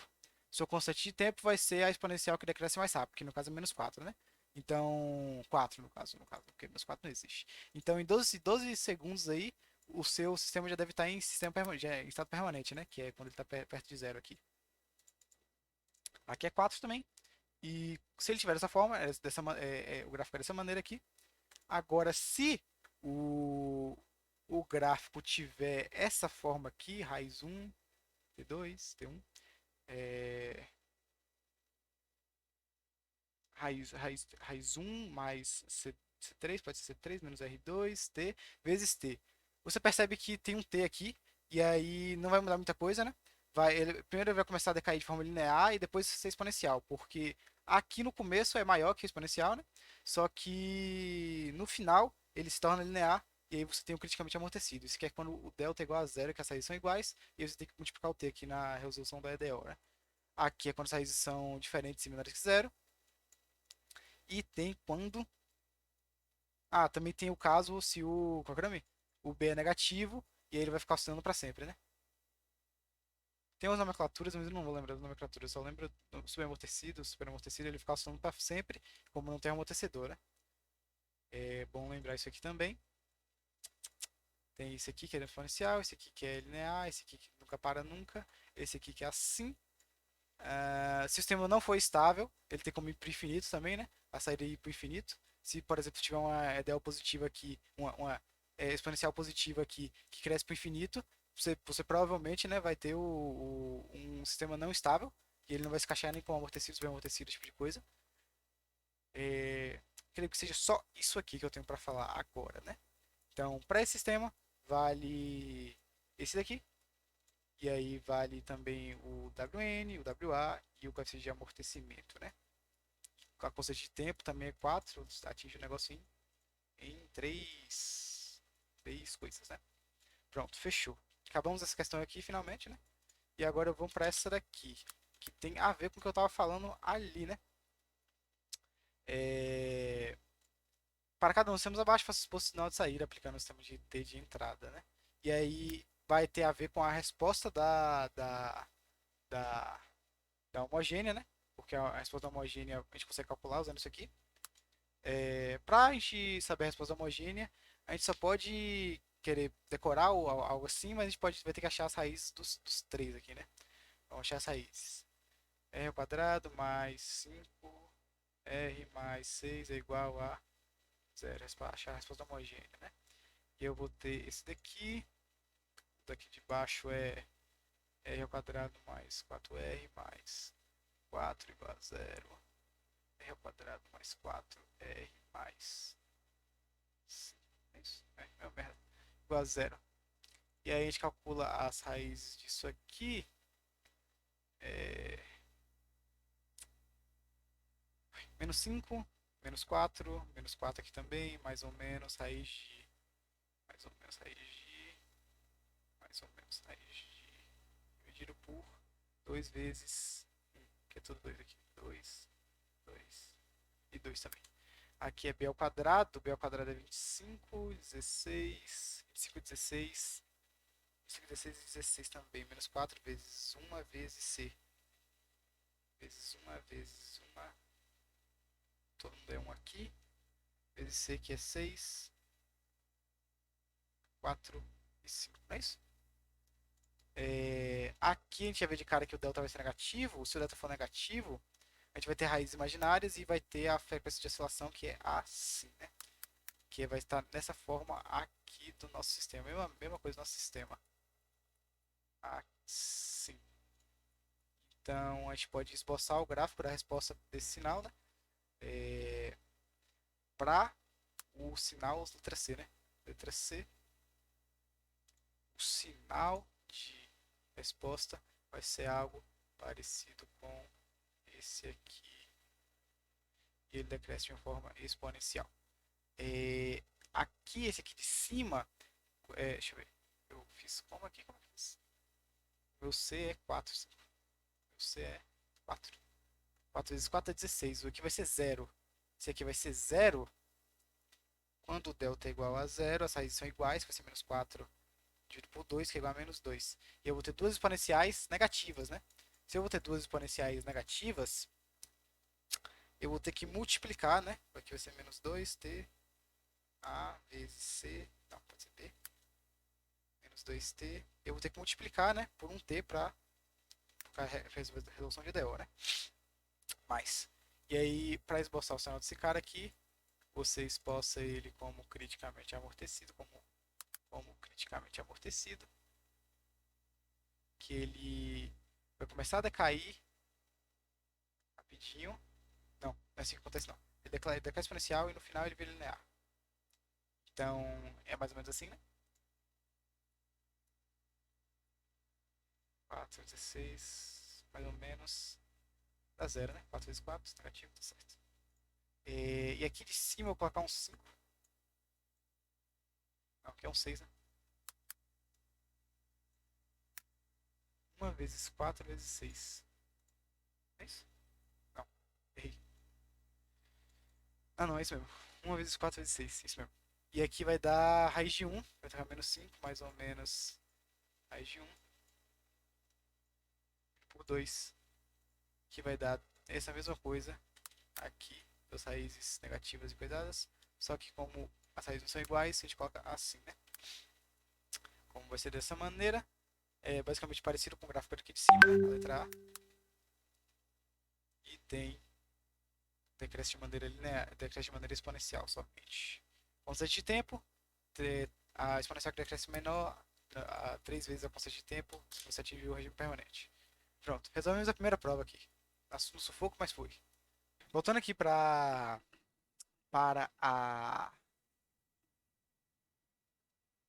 Sua constante de tempo vai ser a exponencial que decresce mais rápido, que no caso é menos 4, né? Então, 4 no caso, porque menos 4 não existe. Então, em 12 segundos aí, o seu sistema já deve estar em sistema já em estado permanente, né? Que é quando ele está perto de zero aqui. Aqui é 4 também. E se ele tiver dessa forma, o gráfico é dessa maneira aqui. Agora, se o, o gráfico tiver essa forma aqui, raiz 1, T2, T1, é, raiz 1 mais C3, pode ser C3 menos R2, T, vezes T. Você percebe que tem um T aqui, e aí não vai mudar muita coisa, né? Primeiro ele vai começar a decair de forma linear e depois ser exponencial, porque aqui no começo é maior que exponencial, né? Só que no final ele se torna linear e aí você tem o criticamente amortecido. Isso que é quando o delta é igual a zero, que as raízes são iguais, e aí você tem que multiplicar o T aqui na resolução da EDO, né? Aqui é quando as raízes são diferentes e menores que zero. E tem quando. Ah, também tem o caso se o. Qual que é o nome? O B é negativo e aí ele vai ficar oscilando para sempre, né? Tem umas nomenclaturas, mas eu não vou lembrar das nomenclaturas. Eu só lembro do subamortecido. O superamortecido ele fica oscilando para sempre, como não tem amortecedor, né? É bom lembrar isso aqui também. Tem esse aqui que é diferencial, esse aqui que é linear, esse aqui que nunca para nunca, esse aqui que é assim. Se o sistema não for estável, ele tem como ir para o infinito também, né? A saída ir para o infinito. Se, por exemplo, tiver uma EDL positiva aqui, uma exponencial positiva aqui, que cresce para o infinito, você provavelmente, né, vai ter um sistema não estável, e ele não vai se encaixar nem com amortecidos, bem amortecidos, tipo de coisa. Creio que seja só isso aqui que eu tenho para falar agora, né? Então, para esse sistema, vale esse daqui, e aí vale também o WN, o WA e o coeficiente de amortecimento, né? A constante de tempo também é 4, atinge o negocinho em 3 coisas, né? Pronto, fechou. Acabamos essa questão aqui finalmente, né? E agora vamos para essa daqui, que tem a ver com o que eu estava falando ali, né? É... Para cada um dos sistemas abaixo, faça o sinal de saída aplicando o sistema de T de entrada, né? E aí vai ter a ver com a resposta da, da homogênea, né? Porque a resposta homogênea a gente consegue calcular usando isso aqui. Para a gente saber a resposta homogênea, a gente só pode querer decorar ou algo assim, mas a gente vai ter que achar as raízes dos três aqui, né? Vamos achar as raízes. R ao quadrado mais 5 R mais 6 é igual a zero. Achar a resposta homogênea, né? E eu vou ter esse daqui. O daqui de baixo é R ao quadrado mais 4R mais 4 igual a zero. R ao quadrado mais 4R mais 5. É isso? Meu merda. Igual a zero. E aí a gente calcula as raízes disso aqui. É... Menos 5, menos 4 aqui também, mais ou menos raiz de. Mais ou menos raiz de. Mais ou menos raiz de. Dividido por 2 vezes. Que é tudo 2 aqui. 2, 2 e 2 também. Aqui é b ao quadrado. B ao quadrado é 25, 16. 25, 16. 25, 16 e 16 também. Menos 4 vezes 1 vezes c. Vezes 1 vezes 1. Todo mundo é 1 aqui. Vezes c que é 6, 4 e 5. Não é isso? Aqui a gente já vê de cara que o delta vai ser negativo. Se o delta for negativo, a gente vai ter raízes imaginárias e vai ter a frequência de oscilação que é assim, né? Que vai estar nessa forma aqui do nosso sistema. Mesma coisa do nosso sistema. Assim. Então a gente pode esboçar o gráfico da resposta desse sinal, né? Para o sinal letra C, né? Letra C, o sinal de resposta vai ser algo parecido com esse aqui. E ele decresce de uma forma exponencial. Aqui, esse aqui de cima, deixa eu ver. Eu fiz como aqui? Como eu fiz? Meu C é 4. Meu C é 4. 4 vezes 4 é 16. O aqui vai ser 0. Esse aqui vai ser 0. Quando o delta é igual a 0, as raízes são iguais, vai ser menos 4 dividido por 2, que é igual a menos 2. E eu vou ter duas exponenciais negativas, né? Se eu vou ter duas exponenciais negativas, eu vou ter que multiplicar, né? Aqui vai ser menos 2t a vezes c, não, pode ser b, menos 2t. Eu vou ter que multiplicar, né, por um t para resolver a resolução de DO, né? Mais. E aí, para esboçar o sinal desse cara aqui, você esboça ele como criticamente amortecido, como criticamente amortecido, que ele vai começar a decair rapidinho. Não, não é assim que acontece não. Ele decai exponencial e no final ele vira linear. Então, é mais ou menos assim, né? 4 vezes 6, mais ou menos, dá zero, né? 4 vezes 4, negativo, tá certo. E aqui de cima eu vou colocar um 5. Não, aqui é um 6, né? 1 vezes 4 vezes 6. É isso? Não, errei. Ah, não, é isso mesmo. 1 vezes 4 vezes 6, isso mesmo. E aqui vai dar raiz de 1, vai dar menos 5, mais ou menos raiz de 1 por 2, que vai dar essa mesma coisa aqui, das raízes negativas e coisadas, só que como as raízes não são iguais, a gente coloca assim, né? Como vai ser dessa maneira, é basicamente parecido com o gráfico aqui de cima, né? A letra A, e tem decresce de maneira linear, decresce de maneira exponencial somente. Constante de tempo, a exponencial que decresce menor a 3 vezes a constante de tempo, você atingiu o regime permanente. Pronto, resolvemos a primeira prova aqui. No sufoco, mas foi. Voltando aqui para a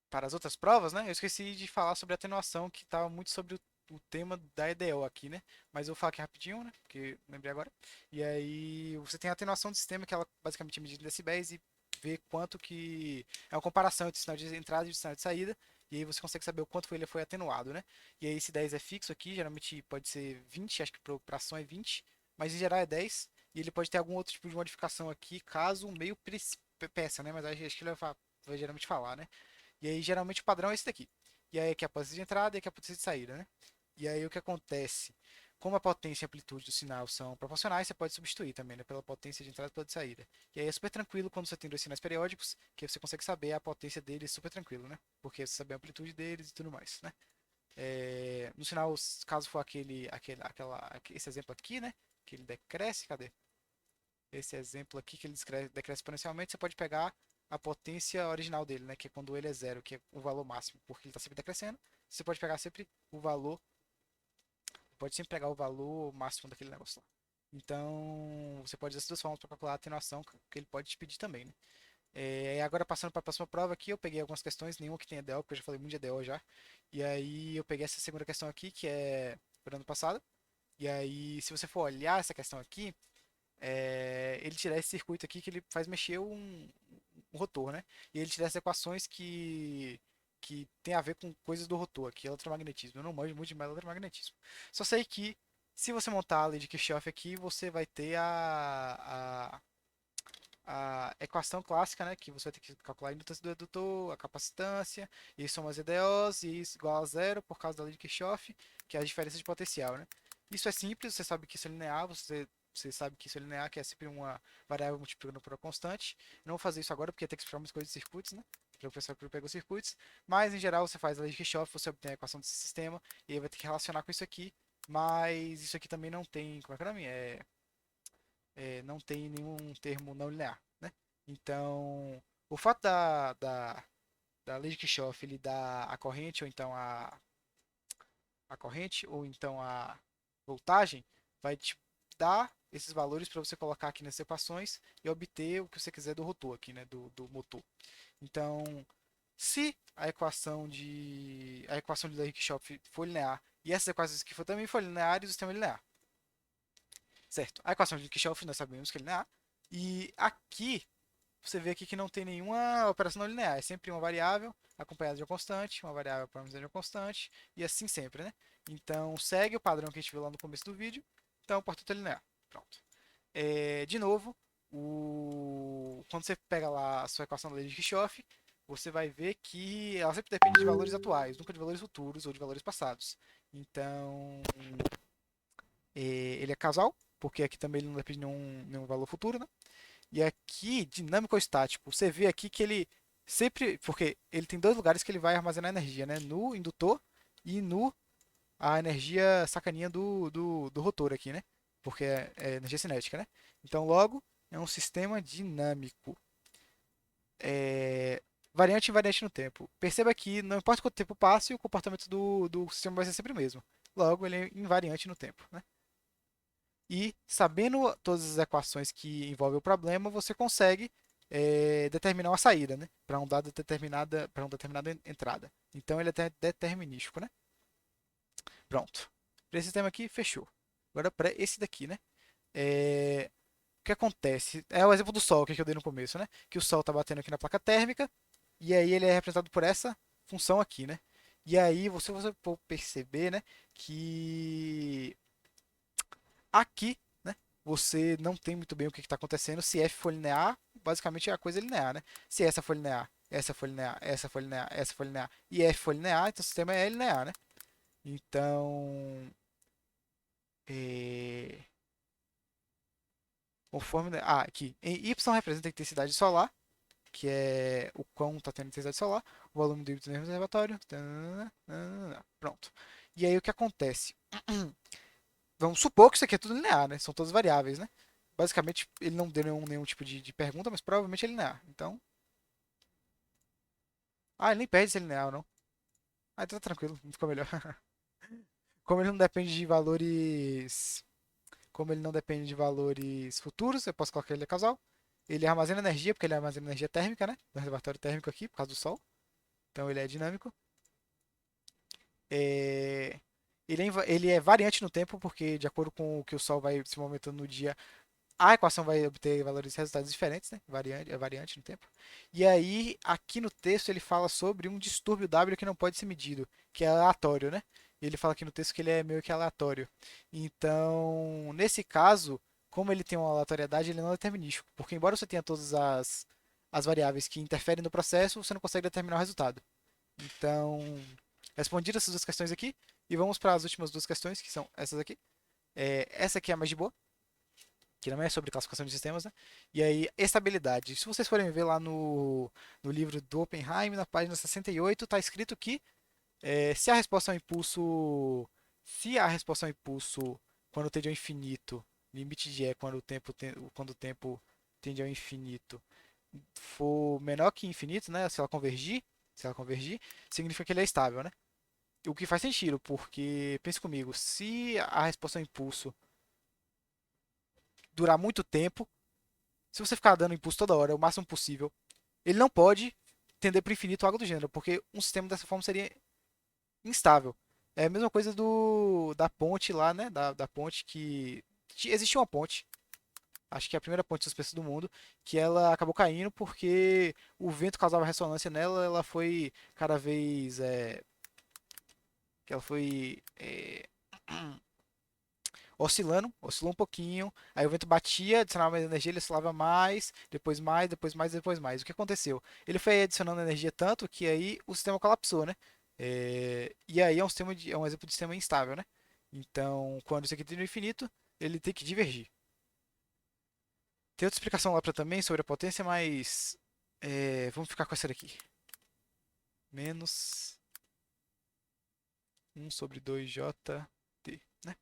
para as outras provas, né? Eu esqueci de falar sobre atenuação, que estava muito sobre o tema da EDO aqui, né? Mas eu vou falar aqui rapidinho, né? Porque lembrei agora. E aí você tem a atenuação do sistema, que ela basicamente é medida em decibéis e vê quanto que é uma comparação entre o sinal de entrada e o sinal de saída. E aí você consegue saber o quanto ele foi atenuado, né? E aí esse 10 é fixo aqui, geralmente pode ser 20, acho que para ação é 20, mas em geral é 10. E ele pode ter algum outro tipo de modificação aqui, caso o meio peça, né? Mas acho que ele vai geralmente falar, né? E aí, geralmente, o padrão é esse daqui. E aí, aqui é a potência de entrada e aqui é a potência de saída, né? E aí, o que acontece? Como a potência e a amplitude do sinal são proporcionais, você pode substituir também, né? Pela potência de entrada e pela de saída. E aí é super tranquilo quando você tem dois sinais periódicos, que você consegue saber a potência deles super tranquilo, né? Porque você sabe a amplitude deles e tudo mais, né? No sinal, caso for esse exemplo aqui, né? Que ele decresce, cadê? Esse exemplo aqui que ele decresce exponencialmente, você pode pegar a potência original dele, né? Que é quando ele é zero, que é o valor máximo, porque ele está sempre decrescendo. Você pode pegar sempre o valor, pode sempre pegar o valor máximo daquele negócio lá. Então, você pode usar essas duas formas para calcular a atenuação, que ele pode te pedir também, né? Agora, passando para a próxima prova aqui, eu peguei algumas questões, nenhuma que tenha EDO, porque eu já falei muito de EDO já. E aí, eu peguei essa segunda questão aqui, que é do ano passado. E aí, se você for olhar essa questão aqui, ele te dá esse circuito aqui que ele faz mexer um rotor, né? E ele te dá essas equações que tem a ver com coisas do rotor, aqui, eletromagnetismo. Eu não manjo muito de eletromagnetismo. Só sei que se você montar a lei de Kirchhoff aqui, você vai ter a equação clássica, né? Que você vai ter que calcular a indutância do redutor, a capacitância, e soma as EDOs, e isso igual a zero por causa da lei de Kirchhoff, que é a diferença de potencial, né? Isso é simples, você sabe que isso é linear, você sabe que isso é linear, que é sempre uma variável multiplicando por uma constante. Não vou fazer isso agora porque tem que explicar umas coisas de circuitos, né? Para o professor que pegou circuitos. Mas em geral você faz a lei de Kirchhoff, você obtém a equação desse sistema e aí vai ter que relacionar com isso aqui. Mas isso aqui também não tem. Como é que é o nome? Não tem nenhum termo não linear, né? Então, o fato da lei de Kirchhoff ele dá a corrente ou então a corrente ou então voltagem, vai te dar esses valores para você colocar aqui nas equações e obter o que você quiser do rotor aqui, né, do motor. Então, se a equação de Kirchhoff for linear e essas equações aqui também for lineares, o sistema é linear, certo? A equação de Kirchhoff nós sabemos que é linear e aqui você vê aqui que não tem nenhuma operação não linear, é sempre uma variável acompanhada de uma constante, uma variável parametrizada de uma constante e assim sempre, né? Então segue o padrão que a gente viu lá no começo do vídeo, então portanto é linear. Pronto. De novo, quando você pega lá a sua equação da lei de Kirchhoff, você vai ver que ela sempre depende de valores atuais, nunca de valores futuros ou de valores passados. Então, ele é casal, porque aqui também ele não depende de nenhum valor futuro, né? E aqui, dinâmico ou estático, você vê aqui que ele sempre, porque ele tem dois lugares que ele vai armazenar energia, né? No indutor e no a energia sacaninha do rotor aqui, né? Porque é energia cinética, né? Então, logo, é um sistema dinâmico. É, variante e invariante no tempo. Perceba que não importa quanto tempo passe, o comportamento do sistema vai ser sempre o mesmo. Logo, ele é invariante no tempo, né? E sabendo todas as equações que envolvem o problema, você consegue determinar uma saída, né? Para para uma determinada entrada. Então ele é determinístico, né? Pronto. Para esse sistema aqui, fechou. Agora para esse daqui, né? O que acontece? É o exemplo do Sol que eu dei no começo, né? Que o Sol está batendo aqui na placa térmica e aí ele é representado por essa função aqui, né? E aí você for perceber, né? Que aqui, né? Você não tem muito bem o que está acontecendo. Se F for linear, basicamente é a coisa linear, né? Se essa for linear, essa for linear, essa for linear, essa for linear e F for linear, então o sistema é linear, né? Então, é, conforme. Ah, aqui. Em Y representa a intensidade solar, que é o quão está tendo intensidade solar, o volume do híbrido no reservatório. Pronto. E aí o que acontece? Vamos supor que isso aqui é tudo linear, né? São todas variáveis, né? Basicamente, ele não deu nenhum tipo de pergunta, mas provavelmente é linear. Então. Ah, ele nem pede se é linear ou não. Ah, então tá tranquilo, ficou melhor. Como ele não depende de valores. Como ele não depende de valores futuros, eu posso colocar ele a casal. Ele armazena energia, porque ele armazena energia térmica, né? Do reservatório térmico aqui, por causa do Sol. Então ele é dinâmico. É... Ele é variante no tempo, porque de acordo com o que o Sol vai se movimentando no dia, a equação vai obter valores e resultados diferentes, né? É variante no tempo. E aí, aqui no texto, ele fala sobre um distúrbio W que não pode ser medido, que é aleatório, né? Ele fala aqui no texto que ele é meio que aleatório. Então, nesse caso, como ele tem uma aleatoriedade, ele não é determinístico, porque embora você tenha todas as variáveis que interferem no processo, você não consegue determinar o resultado. Então, respondidas essas duas questões aqui, e vamos para as últimas duas questões, que são essas aqui. Essa aqui é a mais de boa, que também é sobre classificação de sistemas, né? E aí, estabilidade. Se vocês forem ver lá no livro do Oppenheim, na página 68, está escrito que se a resposta ao impulso. Se a resposta ao impulso, quando tende ao infinito, limite de E quando o tempo tende ao infinito, for menor que infinito, né? Se ela convergir, significa que ele é estável, né? O que faz sentido, porque, pense comigo, se a resposta ao impulso durar muito tempo, se você ficar dando impulso toda hora, o máximo possível, ele não pode tender para o infinito ou algo do gênero, porque um sistema dessa forma seria instável. É a mesma coisa da ponte lá, né? Da ponte que. Existia uma ponte, acho que é a primeira ponte suspensa do mundo, que ela acabou caindo porque o vento causava ressonância nela, ela foi cada vez. Que ela foi. Oscilou um pouquinho, aí o vento batia, adicionava mais energia, ele oscilava mais, depois mais, depois mais. O que aconteceu? Ele foi adicionando energia tanto que aí o sistema colapsou, né? E aí é um exemplo de sistema instável, né? Então, quando isso aqui tem no infinito, ele tem que divergir. Tem outra explicação lá para também sobre a potência, mas vamos ficar com essa daqui. Menos 1 sobre 2j, né?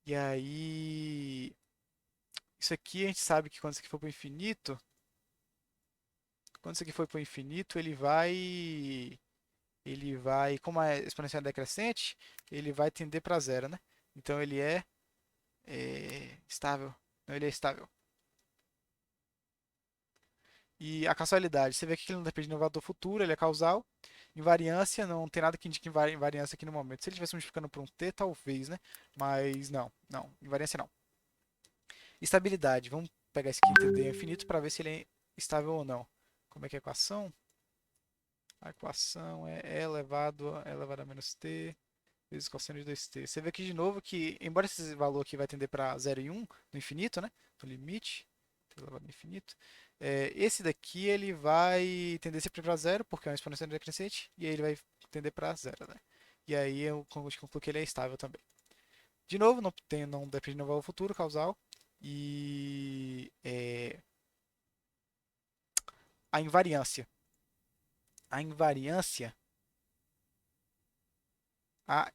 E aí, isso aqui a gente sabe que quando isso aqui for para o infinito, como a exponencial é decrescente, ele vai tender para zero, né? Então ele é estável. Não, ele é estável. E a causalidade, você vê que ele não depende do inovador futuro, ele é causal. Invariância, não tem nada que indique invariância aqui no momento. Se ele estivesse multiplicando por um t, talvez, né? Mas não, não, invariância não. Estabilidade, vamos pegar esse aqui, TD infinito, para ver se ele é estável ou não. Como é que é a equação? A equação é E elevado a menos t vezes cosseno de 2t. Você vê aqui de novo que, embora esse valor aqui vai tender para 0 e 1 no infinito, né? No limite, elevado ao infinito. Esse daqui ele vai tender sempre para zero, porque é uma exponencial decrescente, e aí ele vai tender para zero, né? E aí eu concluo que ele é estável também. De novo, não depende do valor futuro causal. E a invariância. A invariância. A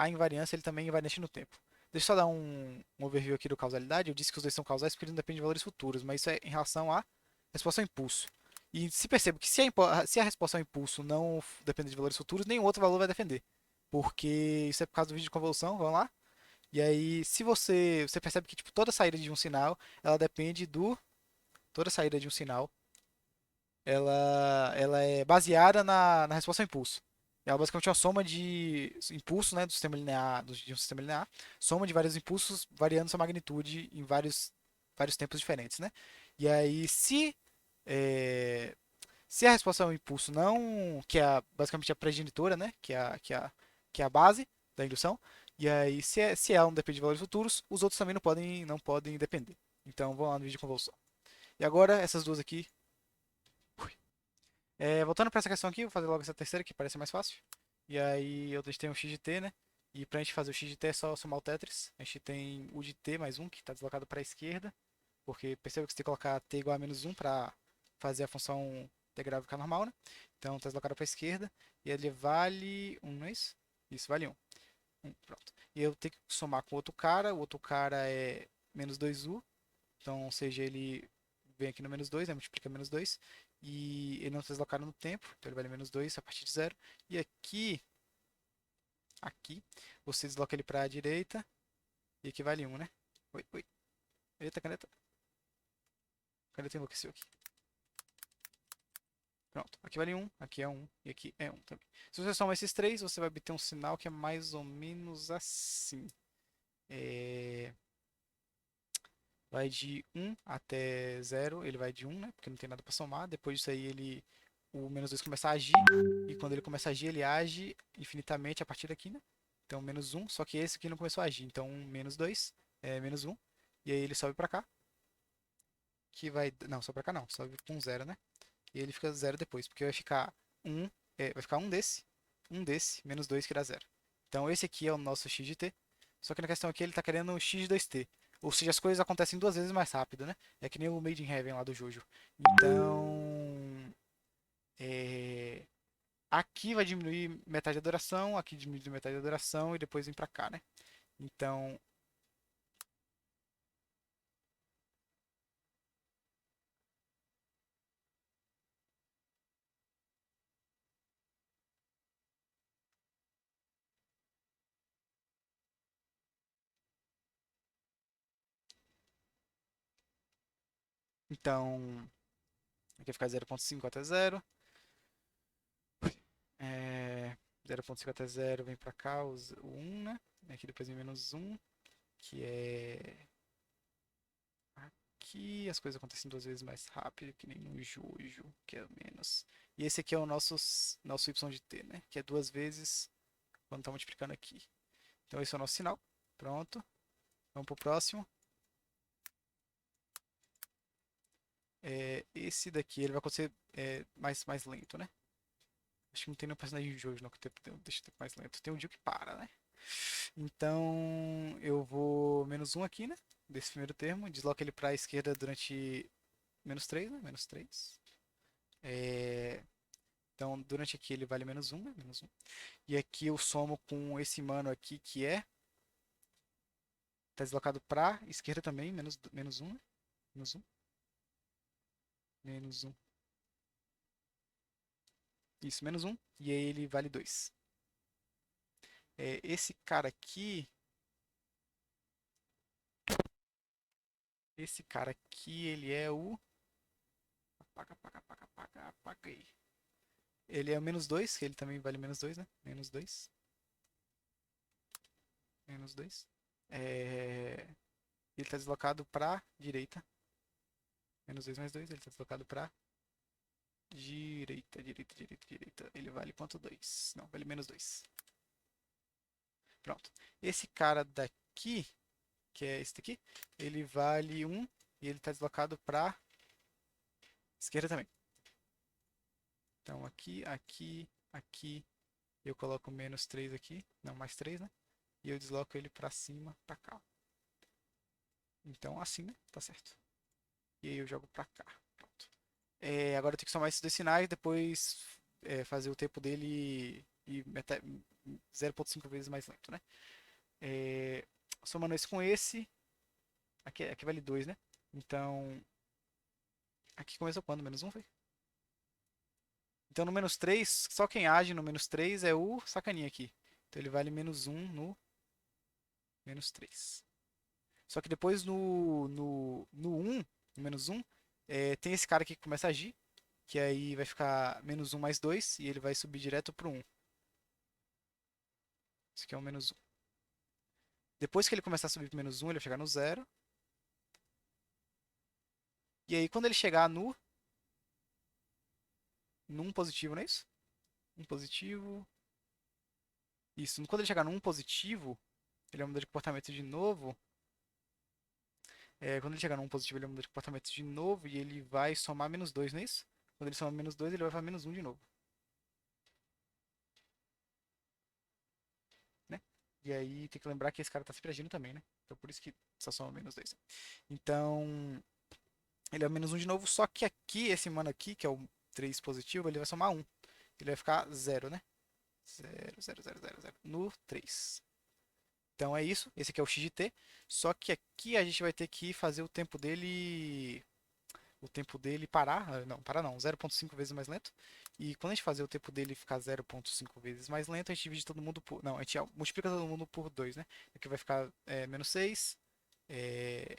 invariância ele também é invariante no tempo. Deixa eu só dar um overview aqui do causalidade. Eu disse que os dois são causais porque eles não dependem de valores futuros, mas isso é em relação à resposta ao impulso. E se percebe que se a resposta ao impulso não depender de valores futuros, nenhum outro valor vai defender. Porque isso é por causa do vídeo de convolução, vamos lá. E aí, se você percebe que tipo, toda saída de um sinal, ela depende do toda saída de um sinal, ela é baseada na resposta ao impulso. Ela é basicamente uma soma de impulsos, né, do sistema linear, de um sistema linear, soma de vários impulsos variando sua magnitude em vários tempos diferentes, né? E aí, é, se a resposta ao impulso não, que é basicamente a progenitora, né, que é a base da indução, e aí se ela não depende de valores futuros, os outros também não podem depender. Então, vamos lá no vídeo de convolução. E agora, essas duas aqui. Voltando para essa questão aqui, vou fazer logo essa terceira que parece mais fácil. E aí eu tenho um x de t, né? E pra gente fazer o x de t é só somar o Tetris. A gente tem o de t mais um, que está deslocado para a esquerda. Porque perceba que você tem que colocar t igual a menos um para fazer a função integral ficar normal, né? Então está deslocado para a esquerda. E ele vale um, não é isso? Isso, vale um. Pronto. E eu tenho que somar com outro cara. O outro cara é menos 2u. Então, ou seja, ele vem aqui no menos 2, né, multiplica menos 2. E ele não está deslocado no tempo, então ele vale menos 2 a partir de zero. E aqui, você desloca ele para a direita, e aqui vale um, né? Oi, oi. Eita, caneta. Caneta enlouqueceu aqui. Pronto, aqui vale um, aqui é um e aqui é um também. Se você somar esses três, você vai obter um sinal que é mais ou menos assim. É... Vai de um até zero, ele vai de um, né? Porque não tem nada para somar. Depois disso aí, o menos 2 começa a agir. E quando ele começa a agir, ele age infinitamente a partir daqui, né? Então, menos um. Só que esse aqui não começou a agir. Então, menos 2 é menos um. E aí ele sobe para cá. Que vai. Não, sobe para cá não. Sobe com zero, né? E ele fica zero depois. Porque um, vai ficar um desse, menos 2 que dá zero. Então, esse aqui é o nosso x de t. Só que na questão aqui ele está querendo x de 2t. Ou seja, as coisas acontecem duas vezes mais rápido, né? É que nem o Made in Heaven lá do Jojo. Então, aqui vai diminuir metade da duração, aqui diminui metade da duração e depois vem pra cá, né? Então, então, aqui vai ficar 0,5 até zero. 0,5 até zero vem pra cá o 1, né? Aqui depois vem menos um, que é aqui. As coisas acontecem duas vezes mais rápido, que nem no Jojo, que é menos. E esse aqui é o nosso y de t, né? Que é duas vezes quando tá multiplicando aqui. Então esse é o nosso sinal. Pronto. Vamos pro próximo. Esse daqui ele vai acontecer mais lento, né? Acho que não tem nenhum personagem de Jojo não que deixa o tempo mais lento. Tem um Dio que para, né? Então eu vou menos um aqui, né? Desse primeiro termo. Desloco ele para a esquerda durante menos 3, né? Menos 3. É, Então durante aqui ele vale menos um, né? Menos um. E aqui eu somo com esse mano aqui que tá deslocado para esquerda também, menos um, né? Menos um. Menos um. Isso, menos um. E aí ele vale 2. Esse cara aqui. Esse cara aqui, ele é o. Apaga, apaga, apaga, apaga, apaguei. Ele é o menos 2, que ele também vale menos 2, né? Menos 2. Menos 2. Ele tá deslocado pra direita. Menos 2 mais 2. Ele tá deslocado pra direita, direita, direita, direita. Ele vale quanto? 2? Não, vale menos 2. Pronto. Esse cara daqui, que é esse daqui, ele vale 1 e ele tá deslocado pra esquerda também. Então aqui, aqui, aqui. Eu coloco menos 3 aqui. Não, mais 3, né? E eu desloco ele pra cima, pra cá. Então assim, né? Tá certo. E aí eu jogo pra cá. Pronto. Agora eu tenho que somar esses dois sinais, depois fazer o tempo dele e 0,5 vezes mais lento, né? É, somando esse com esse, aqui vale 2, né? Então, aqui começou quando? Menos um foi? Então no menos 3 só quem age no menos 3 é o sacaninha aqui. Então ele vale menos um no menos 3. Só que depois no 1, no menos um tem esse cara aqui que começa a agir, que aí vai ficar menos um mais 2 e ele vai subir direto pro 1. Isso aqui é um menos um. Depois que ele começar a subir pro menos um, ele vai chegar no zero. E aí quando ele chegar no 1 positivo, não é isso? Um positivo. Isso, quando ele chegar no 1 positivo, ele vai mudar de comportamento de novo. Quando ele chegar no 1 positivo, ele vai mudar de comportamento de novo e ele vai somar menos 2, não é isso? Quando ele somar menos 2, ele vai para menos um de novo, né? E aí tem que lembrar que esse cara tá sempre agindo também, né? Então por isso que só soma menos 2. Então, ele é menos um de novo, só que aqui, esse mano aqui, que é o 3 positivo, ele vai somar um. Ele vai ficar zero, né? Zero, zero, zero, zero, zero. No 3. Então é isso. Esse aqui é o x de t. Só que aqui a gente vai ter que fazer o tempo dele. O tempo dele parar. Não, parar não. 0,5 vezes mais lento. E quando a gente fazer o tempo dele ficar 0,5 vezes mais lento, a gente divide todo mundo por. Não, a gente multiplica todo mundo por 2, né? Aqui vai ficar menos 6. É...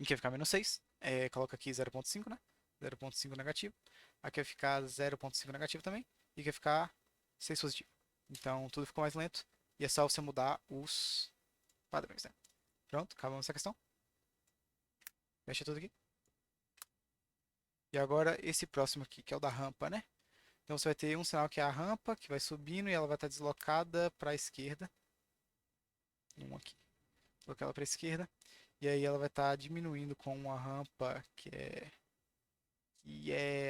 Aqui vai ficar menos 6. Coloca aqui 0,5, né? 0,5 negativo. Aqui vai ficar 0,5 negativo também. E aqui vai ficar 6 positivo. Então tudo ficou mais lento. E é só você mudar os padrões, né? Pronto, acabamos essa questão. Fecha tudo aqui. E agora esse próximo aqui, que é o da rampa, né? Então você vai ter um sinal que é a rampa, que vai subindo e ela vai estar deslocada para a esquerda. Um aqui. Colocar ela para a esquerda. E aí ela vai estar diminuindo com uma rampa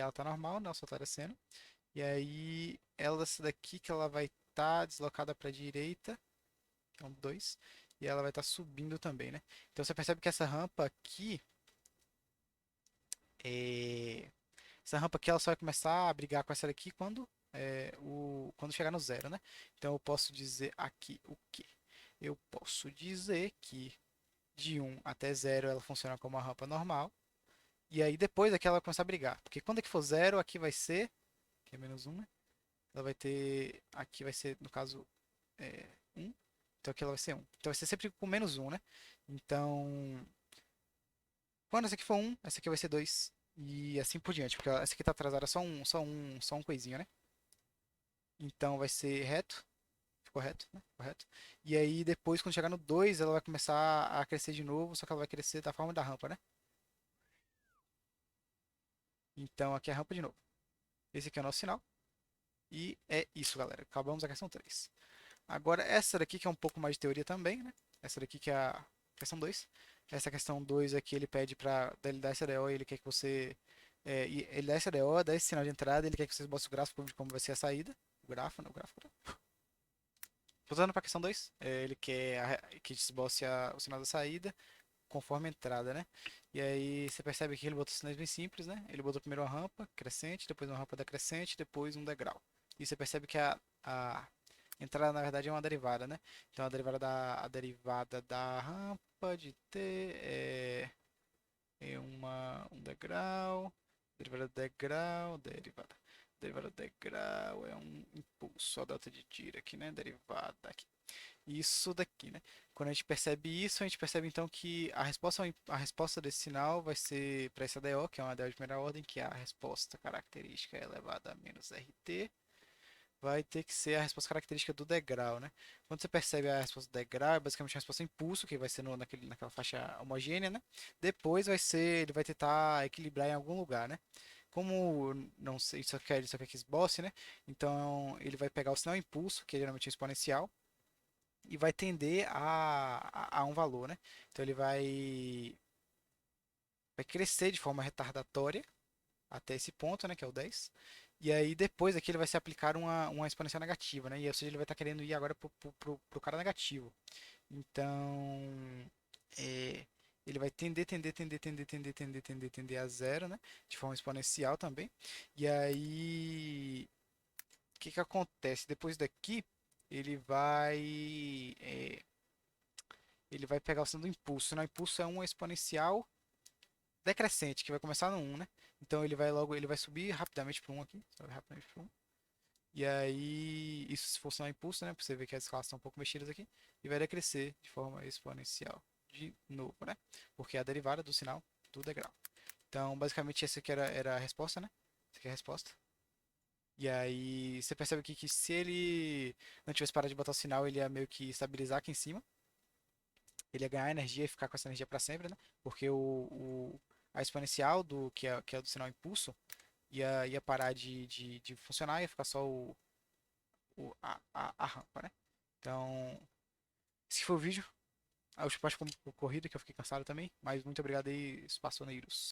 ela tá normal, né? Ela só tá descendo. E aí essa daqui que ela vai estar deslocada para a direita, que é um 2, e ela vai estar subindo também, né? Então você percebe que é, essa rampa aqui ela só vai começar a brigar com essa daqui quando chegar no zero, né? Então eu posso dizer aqui o quê? Eu posso dizer que de 1 até 0 ela funciona como uma rampa normal. E aí depois aqui ela vai começar a brigar. Porque quando aqui for 0, aqui vai ser. Que é menos 1, né? Ela vai ter. Aqui vai ser, no caso, 1. Então aqui ela vai ser 1. Então vai ser sempre com menos 1, né? Então. Quando essa aqui for 1, essa aqui vai ser 2. E assim por diante. Porque essa aqui tá atrasada só um coisinho, né? Então vai ser reto. Ficou reto, né? Correto. E aí depois, quando chegar no 2, ela vai começar a crescer de novo. Só que ela vai crescer da forma da rampa, né? Então aqui é a rampa de novo. Esse aqui é o nosso sinal. E é isso, galera. Acabamos a questão 3. Agora, essa daqui que é um pouco mais de teoria também, né? Essa daqui que é a questão 2. Essa questão 2 aqui ele pede para ele dar esse ADO e ele quer que você. Ele dá esse ADO, dá esse sinal de entrada, ele quer que você bote o gráfico de como vai ser a saída. O grafo, né? O gráfico. Né? Voltando para a questão 2, ele quer que esboce o sinal da saída conforme a entrada, né? E aí você percebe que ele botou sinais bem simples, né? Ele botou primeiro uma rampa crescente, depois uma rampa decrescente, depois um degrau. E você percebe que a entrada, na verdade, é uma derivada, né? Então a derivada da rampa de t é um degrau, derivada do degrau, derivada do degrau é um impulso, a delta de tiro aqui, né? Derivada aqui. Isso daqui, né? Quando a gente percebe isso, a gente percebe então que a resposta desse sinal vai ser para esse ADO, que é uma ADO de primeira ordem, que é a resposta característica elevada a menos RT, vai ter que ser a resposta característica do degrau, né? Quando você percebe a resposta do degrau, é basicamente a resposta impulso, que vai ser naquela faixa homogênea, né? Depois ele vai tentar equilibrar em algum lugar, né? Como não sei, isso só quer que esboce, né? Então ele vai pegar o sinal impulso, que é geralmente é exponencial, e vai tender a um valor, né? Então ele vai crescer de forma retardatória até esse ponto, né, que é o 10. E aí depois aqui ele vai se aplicar uma exponencial negativa, né? E ou seja, ele vai estar querendo ir agora pro cara negativo. Então, é, ele vai tender a zero, né? De forma exponencial também. E aí, o que que acontece? Depois daqui, ele vai, é, ele vai pegar o sinal do impulso, né? O impulso é uma exponencial decrescente, que vai começar no um, né? Então ele vai subir rapidamente para um aqui, sobe rapidamente para um. E aí, isso se for sinal impulso, né? Pra você ver que as escalas estão um pouco mexidas aqui. E vai decrescer de forma exponencial de novo, né? Porque é a derivada do sinal do degrau. Então, basicamente, essa aqui era a resposta, né? Essa aqui é a resposta. E aí, você percebe aqui que se ele não tivesse parado de botar o sinal, ele ia meio que estabilizar aqui em cima. Ele ia ganhar energia e ficar com essa energia para sempre, né? Porque a exponencial que é do sinal impulso ia parar de funcionar, ia ficar só a rampa, né? Então, esse foi o vídeo. A última parte ficou corrida, que eu fiquei cansado também. Mas muito obrigado aí, Espaçoneiros.